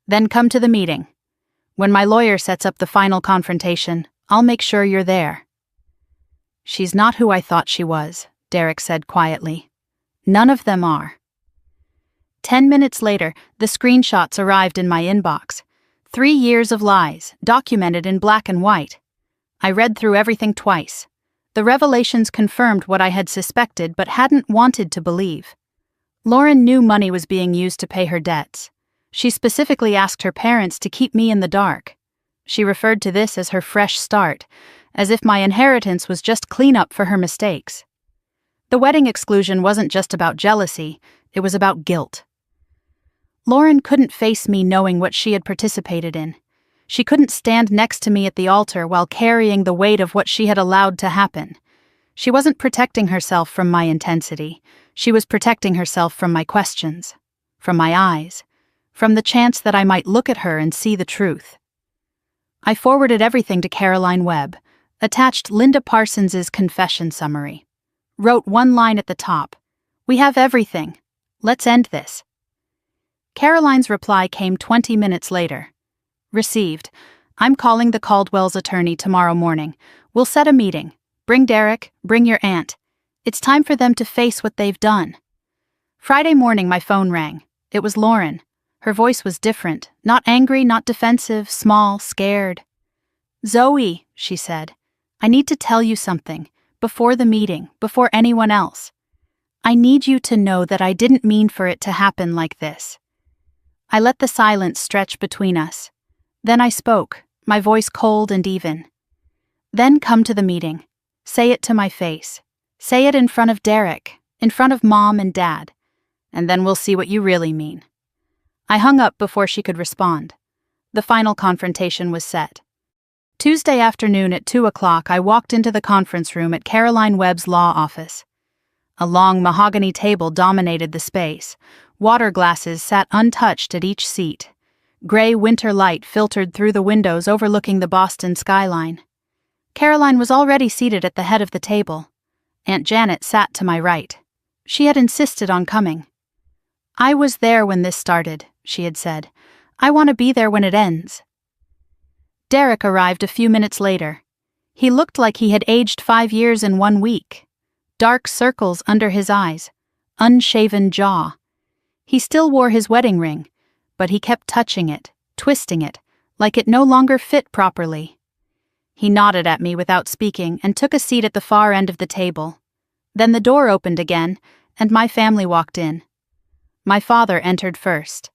Then come to the meeting. When my lawyer sets up the final confrontation, I'll make sure you're there. She's not who I thought she was, Derek said quietly. None of them are. 10 minutes later, the screenshots arrived in my inbox. 3 years of lies, documented in black and white. I read through everything twice. The revelations confirmed what I had suspected but hadn't wanted to believe. Lauren knew money was being used to pay her debts. She specifically asked her parents to keep me in the dark. She referred to this as her fresh start, as if my inheritance was just cleanup for her mistakes. The wedding exclusion wasn't just about jealousy, it was about guilt. Lauren couldn't face me knowing what she had participated in. She couldn't stand next to me at the altar while carrying the weight of what she had allowed to happen. She wasn't protecting herself from my intensity. She was protecting herself from my questions, from my eyes, from the chance that I might look at her and see the truth. I forwarded everything to Caroline Webb, attached Linda Parsons's confession summary, wrote one line at the top, "We have everything. Let's end this." Caroline's reply came 20 minutes later. Received. I'm calling the Caldwell's attorney tomorrow morning. We'll set a meeting. Bring Derek, bring your aunt. It's time for them to face what they've done. Friday morning my phone rang. It was Lauren. Her voice was different, not angry, not defensive, small, scared. Zoe, she said, I need to tell you something, before the meeting, before anyone else. I need you to know that I didn't mean for it to happen like this. I let the silence stretch between us. Then I spoke, my voice cold and even. Then come to the meeting. Say it to my face. Say it in front of Derek, in front of Mom and Dad. And then we'll see what you really mean. I hung up before she could respond. The final confrontation was set. Tuesday afternoon at 2 o'clock, I walked into the conference room at Caroline Webb's law office. A long mahogany table dominated the space. Water glasses sat untouched at each seat. Gray winter light filtered through the windows overlooking the Boston skyline. Caroline was already seated at the head of the table. Aunt Janet sat to my right. She had insisted on coming. I was there when this started, she had said. I want to be there when it ends. Derek arrived a few minutes later. He looked like he had aged 5 years in 1 week. Dark circles under his eyes, unshaven jaw. He still wore his wedding ring, but he kept touching it, twisting it, like it no longer fit properly. He nodded at me without speaking and took a seat at the far end of the table. Then the door opened again, and my family walked in. My father entered first.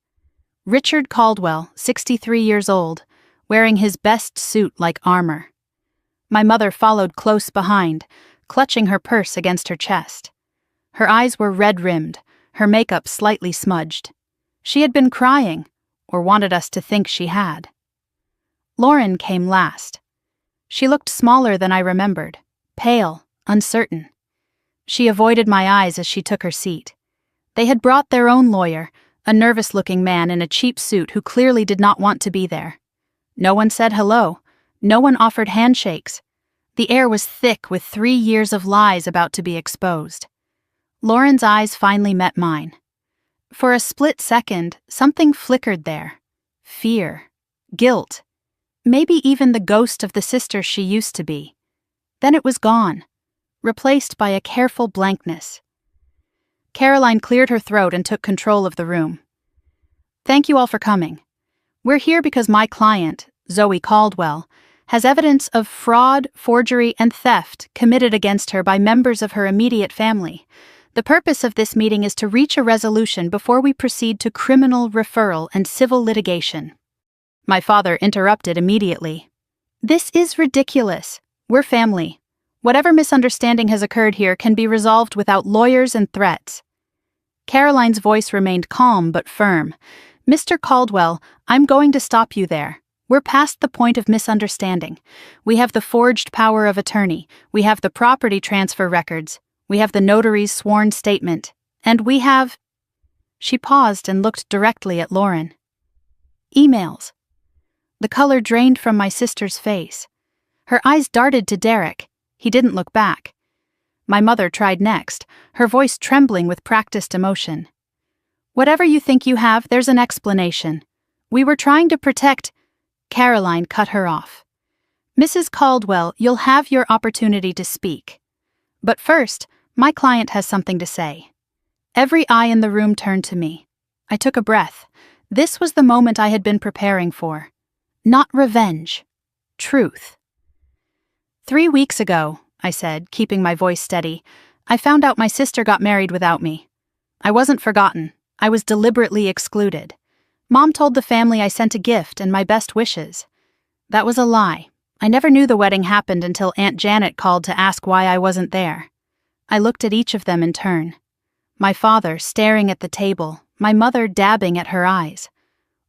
Richard Caldwell, 63 years old, wearing his best suit like armor. My mother followed close behind, clutching her purse against her chest. Her eyes were red-rimmed, her makeup slightly smudged. She had been crying, or wanted us to think she had. Lauren came last. She looked smaller than I remembered, pale, uncertain. She avoided my eyes as she took her seat. They had brought their own lawyer, a nervous-looking man in a cheap suit who clearly did not want to be there. No one said hello. No one offered handshakes. The air was thick with 3 years of lies about to be exposed. Lauren's eyes finally met mine. For a split second, something flickered there. Fear. Guilt. Maybe even the ghost of the sister she used to be. Then it was gone, replaced by a careful blankness. Caroline cleared her throat and took control of the room. Thank you all for coming. We're here because my client, Zoe Caldwell, has evidence of fraud, forgery, and theft committed against her by members of her immediate family. The purpose of this meeting is to reach a resolution before we proceed to criminal referral and civil litigation. My father interrupted immediately. This is ridiculous. We're family. Whatever misunderstanding has occurred here can be resolved without lawyers and threats. Caroline's voice remained calm but firm. Mr. Caldwell, I'm going to stop you there. We're past the point of misunderstanding. We have the forged power of attorney. We have the property transfer records. We have the notary's sworn statement. And we have... She paused and looked directly at Lauren. Emails. The color drained from my sister's face. Her eyes darted to Derek. He didn't look back. My mother tried next, her voice trembling with practiced emotion. Whatever you think you have, there's an explanation. We were trying to protect... Caroline cut her off. Mrs. Caldwell, you'll have your opportunity to speak. But first, my client has something to say. Every eye in the room turned to me. I took a breath. This was the moment I had been preparing for. Not revenge. Truth. 3 weeks ago, I said, keeping my voice steady, I found out my sister got married without me. I wasn't forgotten. I was deliberately excluded. Mom told the family I sent a gift and my best wishes. That was a lie. I never knew the wedding happened until Aunt Janet called to ask why I wasn't there. I looked at each of them in turn. My father staring at the table, my mother dabbing at her eyes.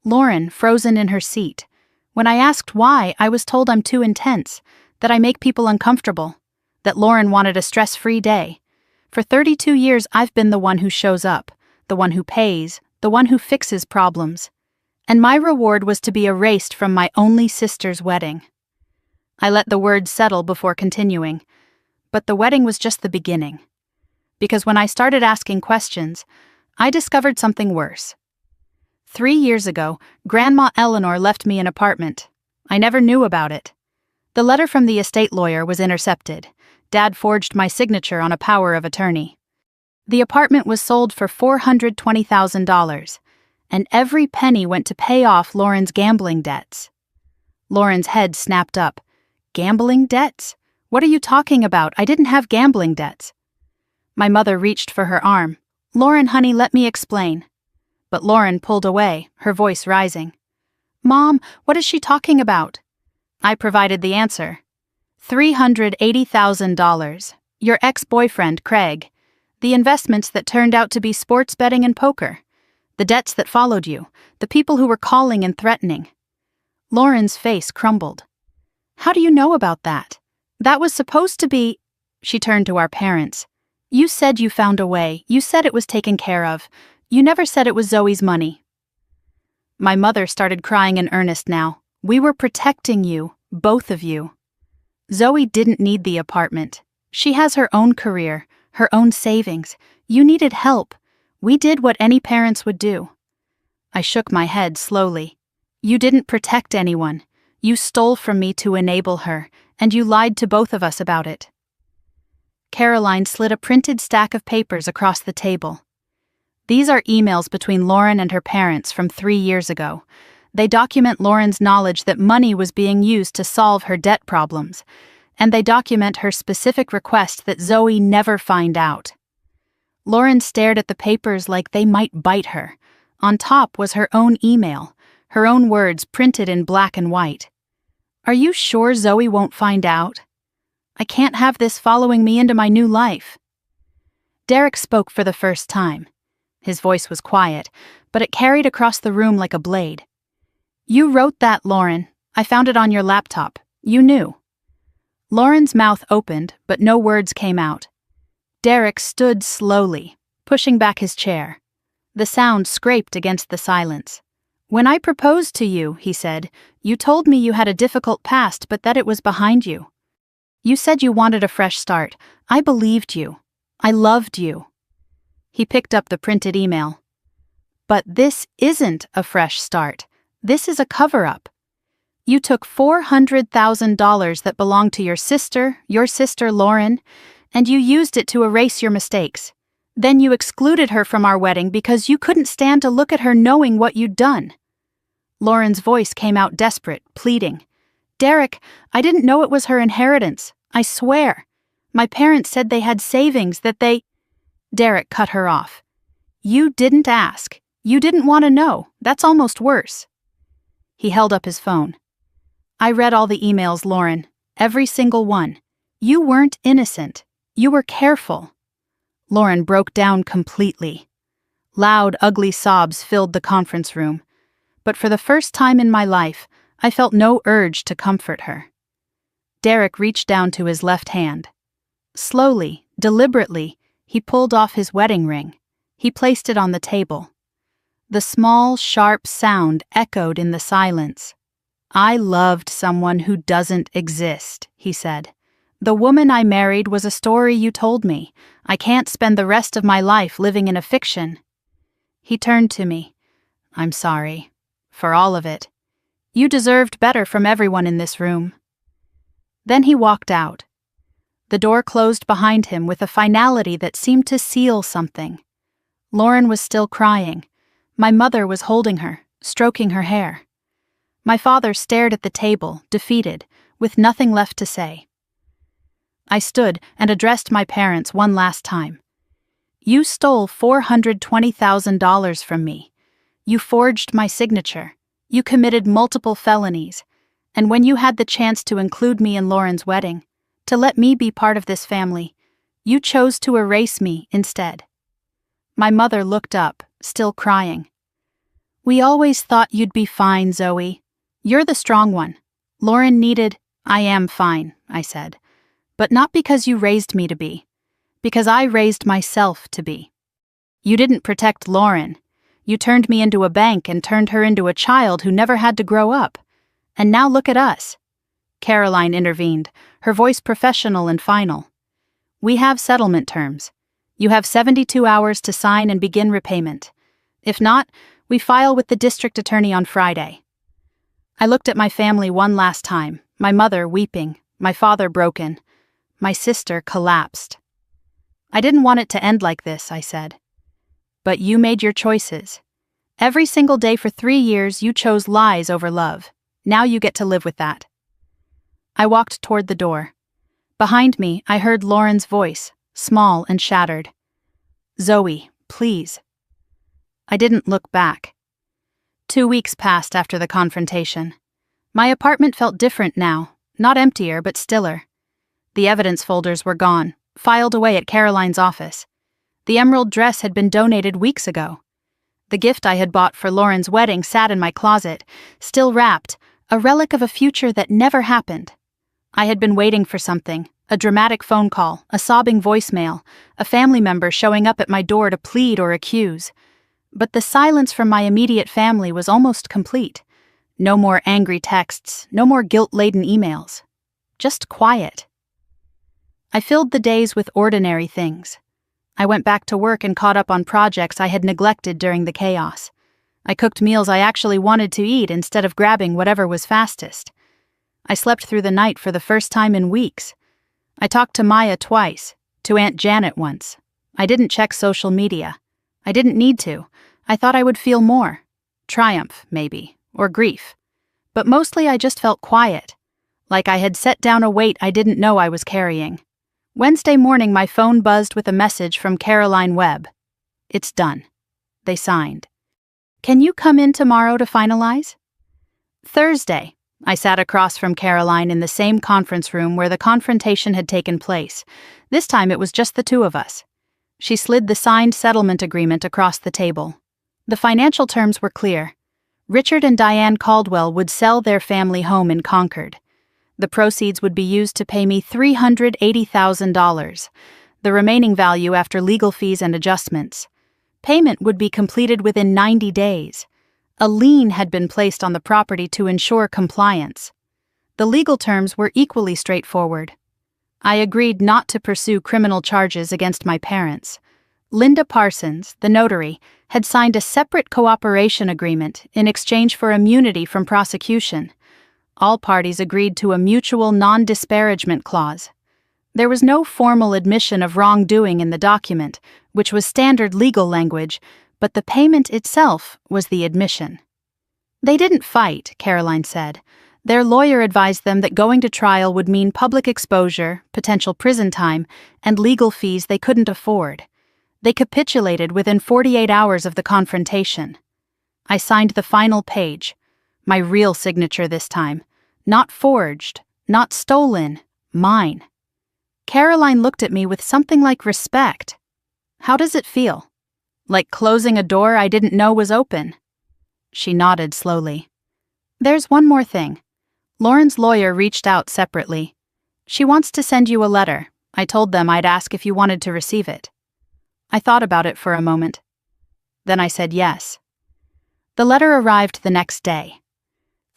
Lauren frozen in her seat. When I asked why, I was told I'm too intense, that I make people uncomfortable, that Lauren wanted a stress-free day. For 32 years, I've been the one who shows up, the one who pays, the one who fixes problems. And my reward was to be erased from my only sister's wedding. I let the words settle before continuing. But the wedding was just the beginning. Because when I started asking questions, I discovered something worse. 3 years ago, Grandma Eleanor left me an apartment. I never knew about it. The letter from the estate lawyer was intercepted. Dad forged my signature on a power of attorney. The apartment was sold for $420,000, and every penny went to pay off Lauren's gambling debts. Lauren's head snapped up. Gambling debts? What are you talking about? I didn't have gambling debts. My mother reached for her arm. Lauren, honey, let me explain. But Lauren pulled away, her voice rising. Mom, what is she talking about? I provided the answer. $380,000. Your ex-boyfriend, Craig. The investments that turned out to be sports betting and poker. The debts that followed you. The people who were calling and threatening. Lauren's face crumbled. How do you know about that? That was supposed to be... She turned to our parents. You said you found a way. You said it was taken care of. You never said it was Zoe's money. My mother started crying in earnest now. We were protecting you, both of you. Zoe didn't need the apartment. She has her own career, her own savings. You needed help. We did what any parents would do. I shook my head slowly. You didn't protect anyone. You stole from me to enable her, and you lied to both of us about it. Caroline slid a printed stack of papers across the table. These are emails between Lauren and her parents from 3 years ago. They document Lauren's knowledge that money was being used to solve her debt problems, and they document her specific request that Zoe never find out. Lauren stared at the papers like they might bite her. On top was her own email, her own words printed in black and white. Are you sure Zoe won't find out? I can't have this following me into my new life. Derek spoke for the first time. His voice was quiet, but it carried across the room like a blade. You wrote that, Lauren. I found it on your laptop. You knew. Lauren's mouth opened, but no words came out. Derek stood slowly, pushing back his chair. The sound scraped against the silence. When I proposed to you, he said, you told me you had a difficult past, but that it was behind you. You said you wanted a fresh start. I believed you. I loved you. He picked up the printed email. But this isn't a fresh start. This is a cover-up. You took $400,000 that belonged to your sister Lauren, and you used it to erase your mistakes. Then you excluded her from our wedding because you couldn't stand to look at her knowing what you'd done. Lauren's voice came out desperate, pleading. Derek, I didn't know it was her inheritance. I swear. My parents said they had savings that they... Derek cut her off. You didn't ask. You didn't want to know. That's almost worse. He held up his phone. I read all the emails, Lauren. Every single one. You weren't innocent. You were careful. Lauren broke down completely. Loud, ugly sobs filled the conference room. But for the first time in my life, I felt no urge to comfort her. Derek reached down to his left hand. Slowly, deliberately, he pulled off his wedding ring. He placed it on the table. The small, sharp sound echoed in the silence. "I loved someone who doesn't exist," he said. "The woman I married was a story you told me. I can't spend the rest of my life living in a fiction." He turned to me. "I'm sorry. For all of it. You deserved better from everyone in this room." Then he walked out. The door closed behind him with a finality that seemed to seal something. Lauren was still crying. My mother was holding her, stroking her hair. My father stared at the table, defeated, with nothing left to say. I stood and addressed my parents one last time. "You stole $420,000 from me. You forged my signature. You committed multiple felonies. And when you had the chance to include me in Lauren's wedding, to let me be part of this family, you chose to erase me instead." My mother looked up, still crying. "We always thought you'd be fine, Zoe. You're the strong one. Lauren needed—" "I am fine," I said. "But not because you raised me to be. Because I raised myself to be. You didn't protect Lauren. You turned me into a bank and turned her into a child who never had to grow up. And now look at us." Caroline intervened, her voice professional and final. "We have settlement terms. You have 72 hours to sign and begin repayment. If not, we file with the district attorney on Friday." I looked at my family one last time, my mother weeping, my father broken. My sister collapsed. "I didn't want it to end like this," I said. "But you made your choices. Every single day for 3 years you chose lies over love. Now you get to live with that." I walked toward the door. Behind me, I heard Lauren's voice, small and shattered. "Zoe, please." I didn't look back. 2 weeks passed after the confrontation. My apartment felt different now, not emptier but stiller. The evidence folders were gone, filed away at Caroline's office. The emerald dress had been donated weeks ago. The gift I had bought for Lauren's wedding sat in my closet, still wrapped, a relic of a future that never happened. I had been waiting for something, a dramatic phone call, a sobbing voicemail, a family member showing up at my door to plead or accuse. But the silence from my immediate family was almost complete. No more angry texts, no more guilt-laden emails. Just quiet. I filled the days with ordinary things. I went back to work and caught up on projects I had neglected during the chaos. I cooked meals I actually wanted to eat instead of grabbing whatever was fastest. I slept through the night for the first time in weeks. I talked to Maya twice, to Aunt Janet once. I didn't check social media. I didn't need to. I thought I would feel more. Triumph, maybe, or grief. But mostly I just felt quiet, like I had set down a weight I didn't know I was carrying. Wednesday morning my phone buzzed with a message from Caroline Webb. "It's done." They signed. "Can you come in tomorrow to finalize?" Thursday, I sat across from Caroline in the same conference room where the confrontation had taken place. This time it was just the two of us. She slid the signed settlement agreement across the table. The financial terms were clear. Richard and Diane Caldwell would sell their family home in Concord. The proceeds would be used to pay me $380,000, the remaining value after legal fees and adjustments. Payment would be completed within 90 days. A lien had been placed on the property to ensure compliance. The legal terms were equally straightforward. I agreed not to pursue criminal charges against my parents. Linda Parsons, the notary, had signed a separate cooperation agreement in exchange for immunity from prosecution. All parties agreed to a mutual non-disparagement clause. There was no formal admission of wrongdoing in the document, which was standard legal language, but the payment itself was the admission. They didn't fight, Caroline said. Their lawyer advised them that going to trial would mean public exposure, potential prison time, and legal fees they couldn't afford. They capitulated within 48 hours of the confrontation. I signed the final page, my real signature this time. Not forged, not stolen, mine. Caroline looked at me with something like respect. "How does it feel? Like closing a door I didn't know was open?" She nodded slowly. "There's one more thing. Lauren's lawyer reached out separately. She wants to send you a letter. I told them I'd ask if you wanted to receive it." I thought about it for a moment. Then I said yes. The letter arrived the next day.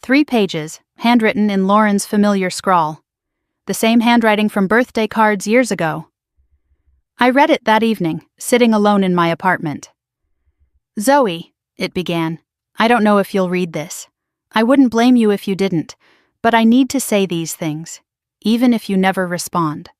3 pages, handwritten in Lauren's familiar scrawl. The same handwriting from birthday cards years ago. I read it that evening, sitting alone in my apartment. "Zoe," it began, "I don't know if you'll read this. I wouldn't blame you if you didn't, but I need to say these things, even if you never respond."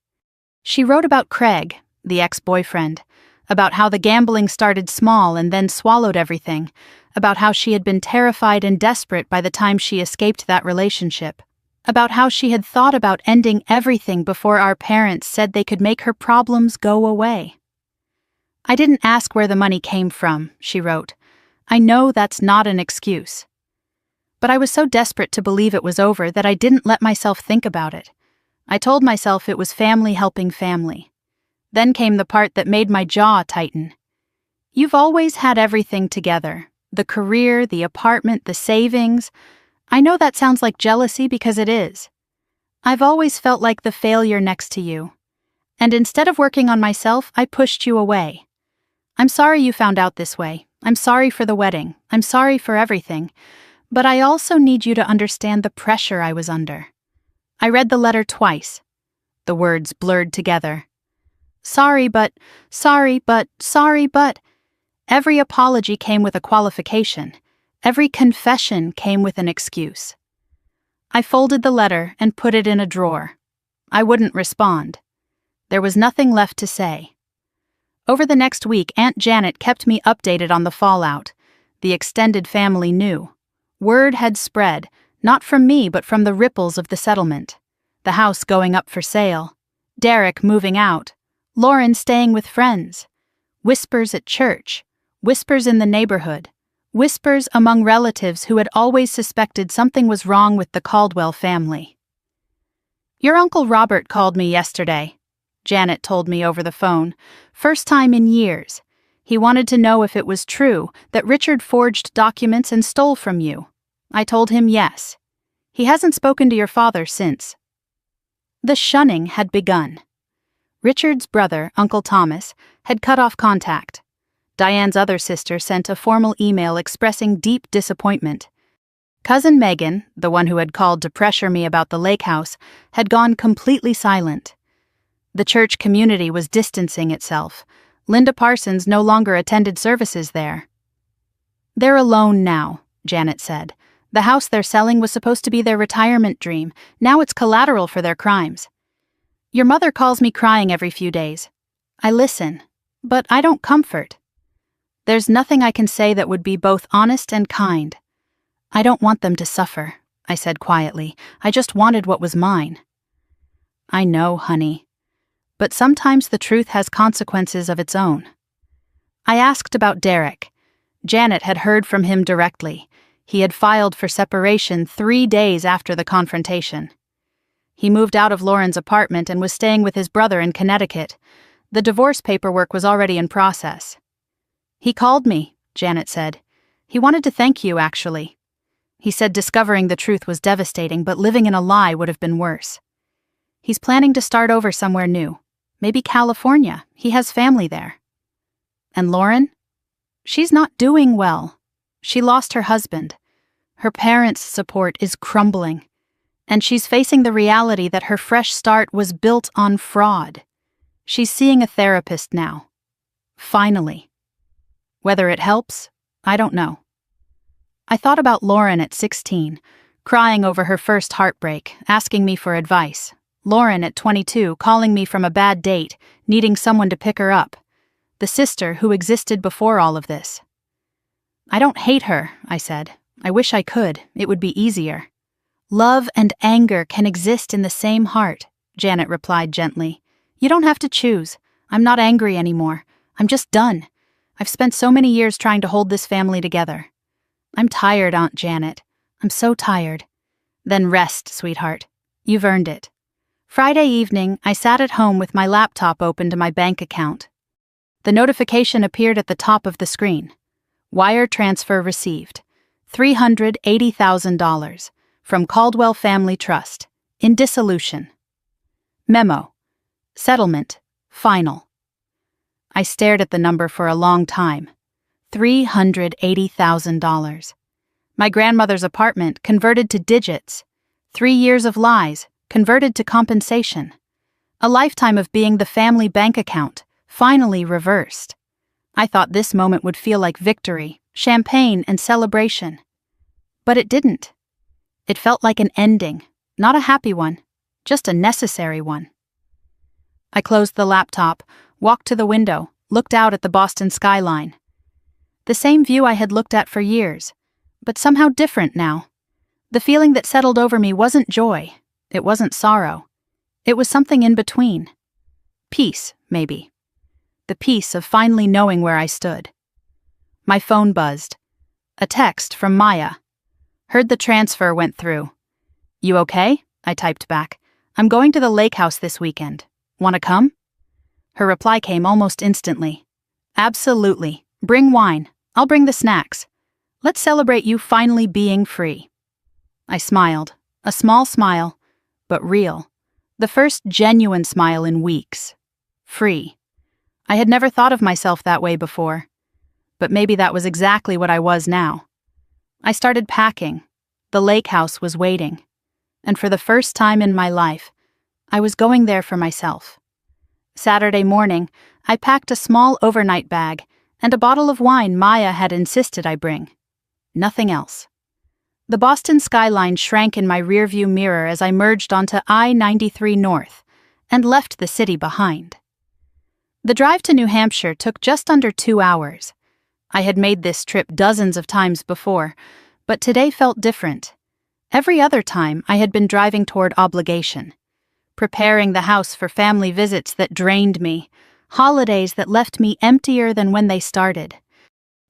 She wrote about Craig, the ex-boyfriend, about how the gambling started small and then swallowed everything, about how she had been terrified and desperate by the time she escaped that relationship, about how she had thought about ending everything before our parents said they could make her problems go away. "I didn't ask where the money came from," she wrote. "I know that's not an excuse. But I was so desperate to believe it was over that I didn't let myself think about it. I told myself it was family helping family. Then came the part that made my jaw tighten. You've always had everything together. The career, the apartment, the savings. I know that sounds like jealousy because it is. I've always felt like the failure next to you. And instead of working on myself, I pushed you away. I'm sorry you found out this way. I'm sorry for the wedding. I'm sorry for everything. But I also need you to understand the pressure I was under." I read the letter twice. The words blurred together. Sorry, but. Every apology came with a qualification. Every confession came with an excuse. I folded the letter and put it in a drawer. I wouldn't respond. There was nothing left to say. Over the next week, Aunt Janet kept me updated on the fallout. The extended family knew. Word had spread, not from me but from the ripples of the settlement. The house going up for sale. Derek moving out. Lauren staying with friends. Whispers at church. Whispers in the neighborhood. Whispers among relatives who had always suspected something was wrong with the Caldwell family. "Your Uncle Robert called me yesterday," Janet told me over the phone. "First time in years. He wanted to know if it was true that Richard forged documents and stole from you. I told him yes. He hasn't spoken to your father since." The shunning had begun. Richard's brother, Uncle Thomas, had cut off contact. Diane's other sister sent a formal email expressing deep disappointment. Cousin Megan, the one who had called to pressure me about the lake house, had gone completely silent. The church community was distancing itself. Linda Parsons no longer attended services there. "They're alone now," Janet said. "The house they're selling was supposed to be their retirement dream. Now it's collateral for their crimes. Your mother calls me crying every few days. I listen, but I don't comfort. There's nothing I can say that would be both honest and kind. I don't want them to suffer," I said quietly. "I just wanted what was mine." "I know, honey. But sometimes the truth has consequences of its own." I asked about Derek. Janet had heard from him directly. He had filed for separation 3 days after the confrontation. He moved out of Lauren's apartment and was staying with his brother in Connecticut. The divorce paperwork was already in process. "He called me," Janet said. "He wanted to thank you, actually. He said discovering the truth was devastating, but living in a lie would have been worse. He's planning to start over somewhere new. Maybe California. He has family there." "And Lauren?" "She's not doing well. She lost her husband. Her parents' support is crumbling. And she's facing the reality that her fresh start was built on fraud. She's seeing a therapist now. Finally. Whether it helps, I don't know." I thought about Lauren at 16, crying over her first heartbreak, asking me for advice. Lauren at 22, calling me from a bad date, needing someone to pick her up. The sister who existed before all of this. "I don't hate her," I said. "I wish I could. It would be easier." "Love and anger can exist in the same heart," Janet replied gently. "You don't have to choose. I'm not angry anymore. I'm just done. I've spent so many years trying to hold this family together. I'm tired, Aunt Janet. I'm so tired." "Then rest, sweetheart. You've earned it." Friday evening, I sat at home with my laptop open to my bank account. The notification appeared at the top of the screen. Wire transfer received. $380,000 from Caldwell Family Trust, in dissolution. Memo. Settlement. Final. I stared at the number for a long time. $380,000. My grandmother's apartment converted to digits. 3 years of lies converted to compensation. A lifetime of being the family bank account, finally reversed. I thought this moment would feel like victory, champagne, and celebration. But it didn't. It felt like an ending, not a happy one, just a necessary one. I closed the laptop, walked to the window, looked out at the Boston skyline. The same view I had looked at for years, but somehow different now. The feeling that settled over me wasn't joy, it wasn't sorrow. It was something in between. Peace, maybe. The peace of finally knowing where I stood. My phone buzzed. A text from Maya. Heard the transfer went through. "You okay?" I typed back. "I'm going to the lake house this weekend. Wanna come?" Her reply came almost instantly. "Absolutely. Bring wine. I'll bring the snacks. Let's celebrate you finally being free." I smiled. A small smile, but real. The first genuine smile in weeks. Free. I had never thought of myself that way before. But maybe that was exactly what I was now. I started packing. The lake house was waiting. And for the first time in my life, I was going there for myself. Saturday morning, I packed a small overnight bag and a bottle of wine Maya had insisted I bring. Nothing else. The Boston skyline shrank in my rearview mirror as I merged onto I-93 North and left the city behind. The drive to New Hampshire took just under 2 hours. I had made this trip dozens of times before, but today felt different. Every other time, I had been driving toward obligation. Preparing the house for family visits that drained me, holidays that left me emptier than when they started,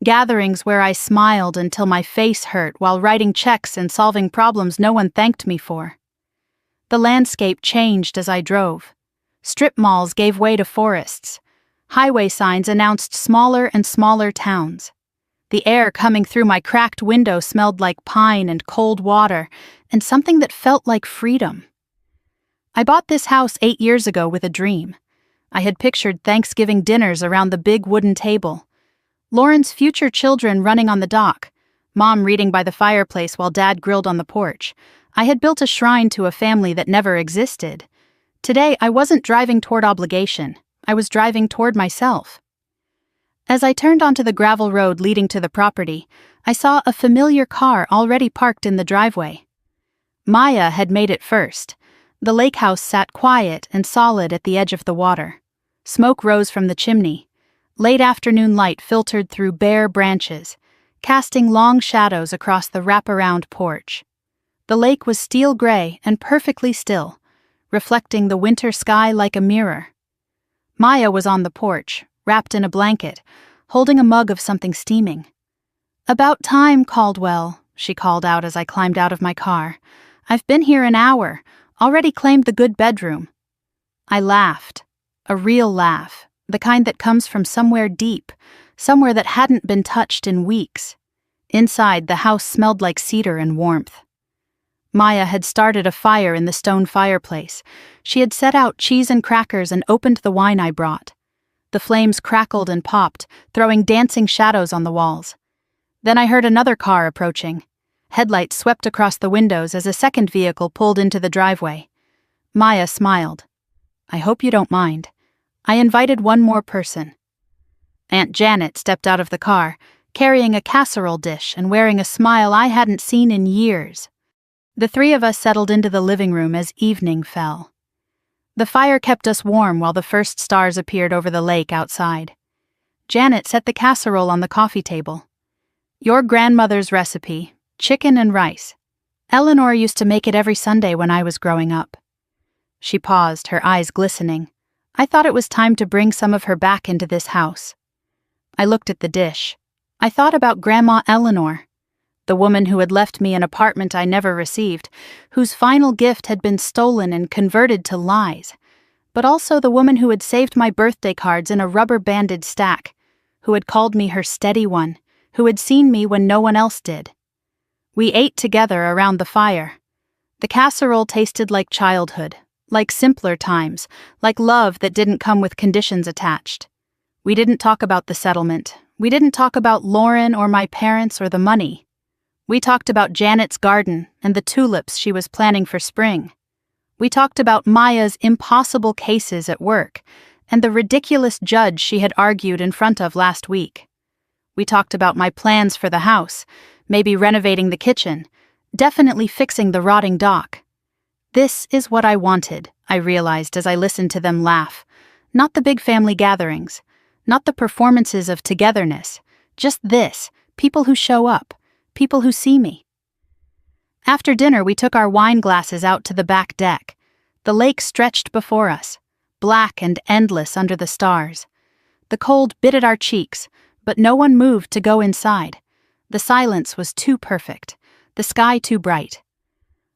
gatherings where I smiled until my face hurt while writing checks and solving problems no one thanked me for. The landscape changed as I drove. Strip malls gave way to forests. Highway signs announced smaller and smaller towns. The air coming through my cracked window smelled like pine and cold water, and something that felt like freedom. I bought this house 8 years ago with a dream. I had pictured Thanksgiving dinners around the big wooden table. Lauren's future children running on the dock, Mom reading by the fireplace while Dad grilled on the porch. I had built a shrine to a family that never existed. Today, I wasn't driving toward obligation. I was driving toward myself. As I turned onto the gravel road leading to the property, I saw a familiar car already parked in the driveway. Maya had made it first. The lake house sat quiet and solid at the edge of the water. Smoke rose from the chimney. Late afternoon light filtered through bare branches, casting long shadows across the wraparound porch. The lake was steel gray and perfectly still, reflecting the winter sky like a mirror. Maya was on the porch, wrapped in a blanket, holding a mug of something steaming. "About time, Caldwell," she called out as I climbed out of my car. "I've been here an hour, already claimed the good bedroom." I laughed. A real laugh, the kind that comes from somewhere deep, somewhere that hadn't been touched in weeks. Inside, the house smelled like cedar and warmth. Maya had started a fire in the stone fireplace. She had set out cheese and crackers and opened the wine I brought. The flames crackled and popped, throwing dancing shadows on the walls. Then I heard another car approaching. Headlights swept across the windows as a second vehicle pulled into the driveway. Maya smiled. "I hope you don't mind. I invited one more person." Aunt Janet stepped out of the car, carrying a casserole dish and wearing a smile I hadn't seen in years. The three of us settled into the living room as evening fell. The fire kept us warm while the first stars appeared over the lake outside. Janet set the casserole on the coffee table. "Your grandmother's recipe, chicken and rice. Eleanor used to make it every Sunday when I was growing up." She paused, her eyes glistening. I thought it was time to bring some of her back into this house. I looked at the dish. I thought about Grandma Eleanor, the woman who had left me an apartment I never received, whose final gift had been stolen and converted to lies, but also the woman who had saved my birthday cards in a rubber-banded stack, who had called me her steady one, who had seen me when no one else did. We ate together around the fire. The casserole tasted like childhood, like simpler times, like love that didn't come with conditions attached. We didn't talk about the settlement. we didn't talk about Lauren or my parents or the money. We talked about Janet's garden and the tulips she was planning for spring. We talked about Maya's impossible cases at work and the ridiculous judge she had argued in front of last week. We talked about my plans for the house, maybe renovating the kitchen, definitely fixing the rotting dock. This is what I wanted, I realized as I listened to them laugh. Not the big family gatherings, not the performances of togetherness, just this, people who show up, people who see me. After dinner, we took our wine glasses out to the back deck. The lake stretched before us, black and endless under the stars. The cold bit at our cheeks, but no one moved to go inside. The silence was too perfect, the sky too bright.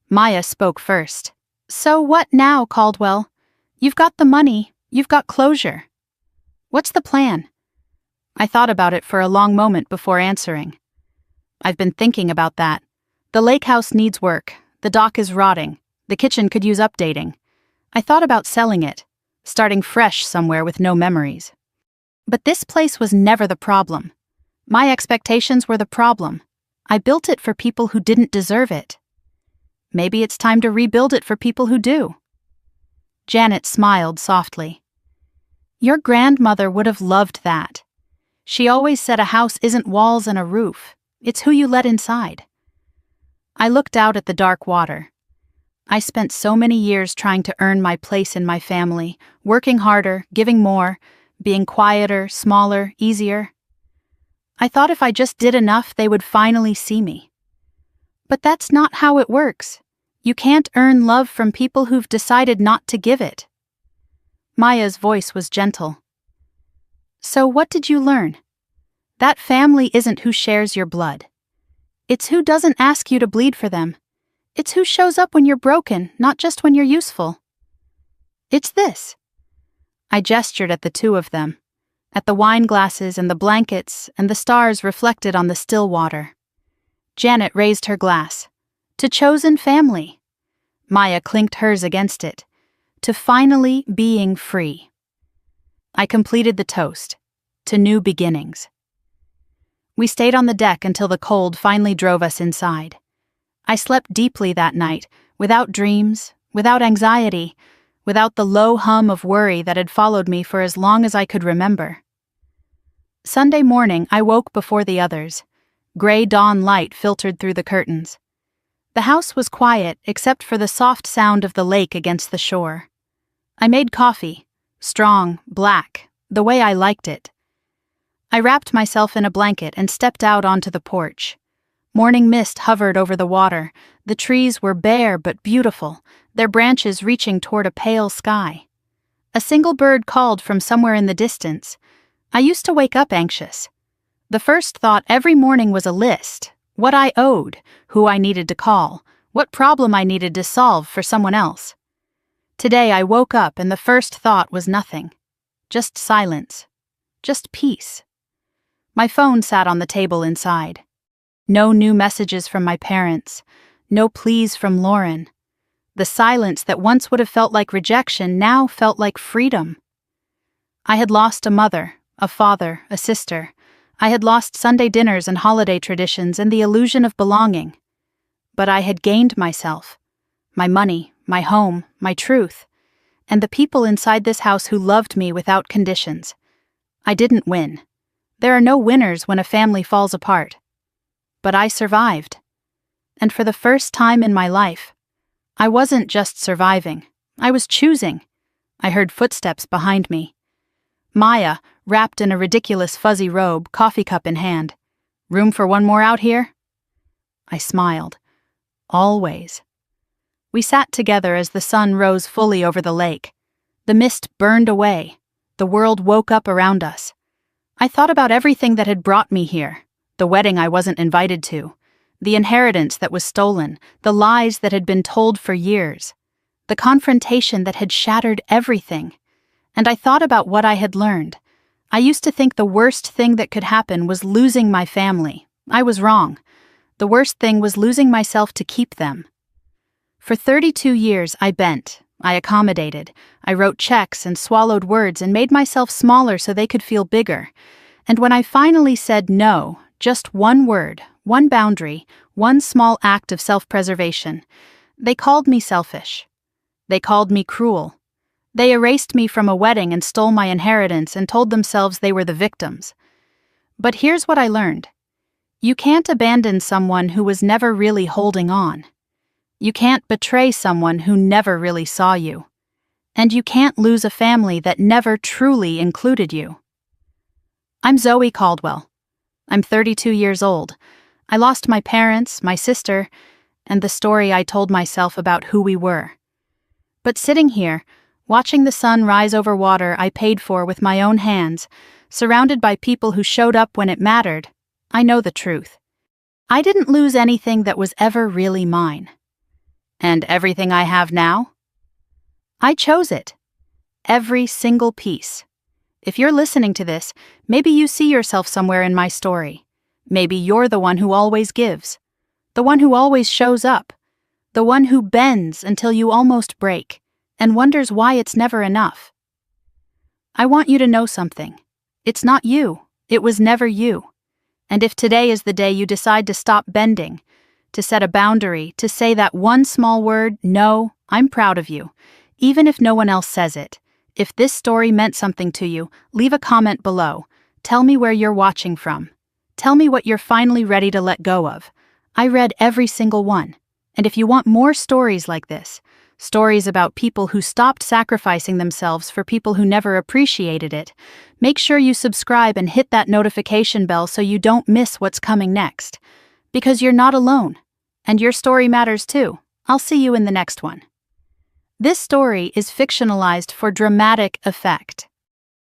Maya spoke first. "So what now, Caldwell? You've got the money, you've got closure. What's the plan?" I thought about it for a long moment before answering. "I've been thinking about that. The lake house needs work, the dock is rotting, the kitchen could use updating. I thought about selling it, starting fresh somewhere with no memories. But this place was never the problem. My expectations were the problem. I built it for people who didn't deserve it. Maybe it's time to rebuild it for people who do." Janet smiled softly. "Your grandmother would have loved that. She always said a house isn't walls and a roof, it's who you let inside." I looked out at the dark water. I spent so many years trying to earn my place in my family, working harder, giving more, being quieter, smaller, easier. I thought if I just did enough, they would finally see me. But that's not how it works. You can't earn love from people who've decided not to give it. Maya's voice was gentle. "So what did you learn? That family isn't who shares your blood. It's who doesn't ask you to bleed for them. It's who shows up when you're broken, not just when you're useful. It's this." I gestured at the two of them, at the wine glasses and the blankets and the stars reflected on the still water. Janet raised her glass. "To chosen family." Maya clinked hers against it. "To finally being free." I completed the toast. To new beginnings. We stayed on the deck until the cold finally drove us inside. I slept deeply that night, without dreams, without anxiety, without the low hum of worry that had followed me for as long as I could remember. Sunday morning, I woke before the others. Gray dawn light filtered through the curtains. The house was quiet except for the soft sound of the lake against the shore. I made coffee, strong, black, the way I liked it. I wrapped myself in a blanket and stepped out onto the porch. Morning mist hovered over the water. The trees were bare but beautiful, their branches reaching toward a pale sky. A single bird called from somewhere in the distance. I used to wake up anxious. The first thought every morning was a list, what I owed, who I needed to call, what problem I needed to solve for someone else. Today I woke up and the first thought was nothing. Just silence. Just peace. My phone sat on the table inside. No new messages from my parents. No pleas from Lauren. The silence that once would have felt like rejection now felt like freedom. I had lost a mother, a father, a sister. I had lost Sunday dinners and holiday traditions and the illusion of belonging. But I had gained myself. My money, my home, my truth. And the people inside this house who loved me without conditions. I didn't win. There are no winners when a family falls apart. But I survived. And for the first time in my life, I wasn't just surviving. I was choosing. I heard footsteps behind me. Maya, wrapped in a ridiculous fuzzy robe, coffee cup in hand. "Room for one more out here?" I smiled. Always. We sat together as the sun rose fully over the lake. The mist burned away. The world woke up around us. I thought about everything that had brought me here. The wedding I wasn't invited to. The inheritance that was stolen. The lies that had been told for years. The confrontation that had shattered everything. And I thought about what I had learned. I used to think the worst thing that could happen was losing my family. I was wrong. The worst thing was losing myself to keep them. For 32 years, I bent. I accommodated. I wrote checks and swallowed words and made myself smaller so they could feel bigger. And when I finally said no, just one word, one boundary, one small act of self-preservation, they called me selfish. They called me cruel. They erased me from a wedding and stole my inheritance and told themselves they were the victims. But here's what I learned. You can't abandon someone who was never really holding on. You can't betray someone who never really saw you. And you can't lose a family that never truly included you. I'm Zoe Caldwell. I'm 32 years old. I lost my parents, my sister, and the story I told myself about who we were. But sitting here, watching the sun rise over water I paid for with my own hands, surrounded by people who showed up when it mattered, I know the truth. I didn't lose anything that was ever really mine. And everything I have now? I chose it. Every single piece. If you're listening to this, maybe you see yourself somewhere in my story. Maybe you're the one who always gives. The one who always shows up. The one who bends until you almost break and wonders why it's never enough. I want you to know something. It's not you. It was never you. And if today is the day you decide to stop bending, to set a boundary, to say that one small word, no, I'm proud of you, even if no one else says it. If this story meant something to you, leave a comment below. Tell me where you're watching from. Tell me what you're finally ready to let go of. I read every single one. And if you want more stories like this, stories about people who stopped sacrificing themselves for people who never appreciated it, make sure you subscribe and hit that notification bell so you don't miss what's coming next. Because you're not alone. And your story matters too. I'll see you in the next one. This story is fictionalized for dramatic effect.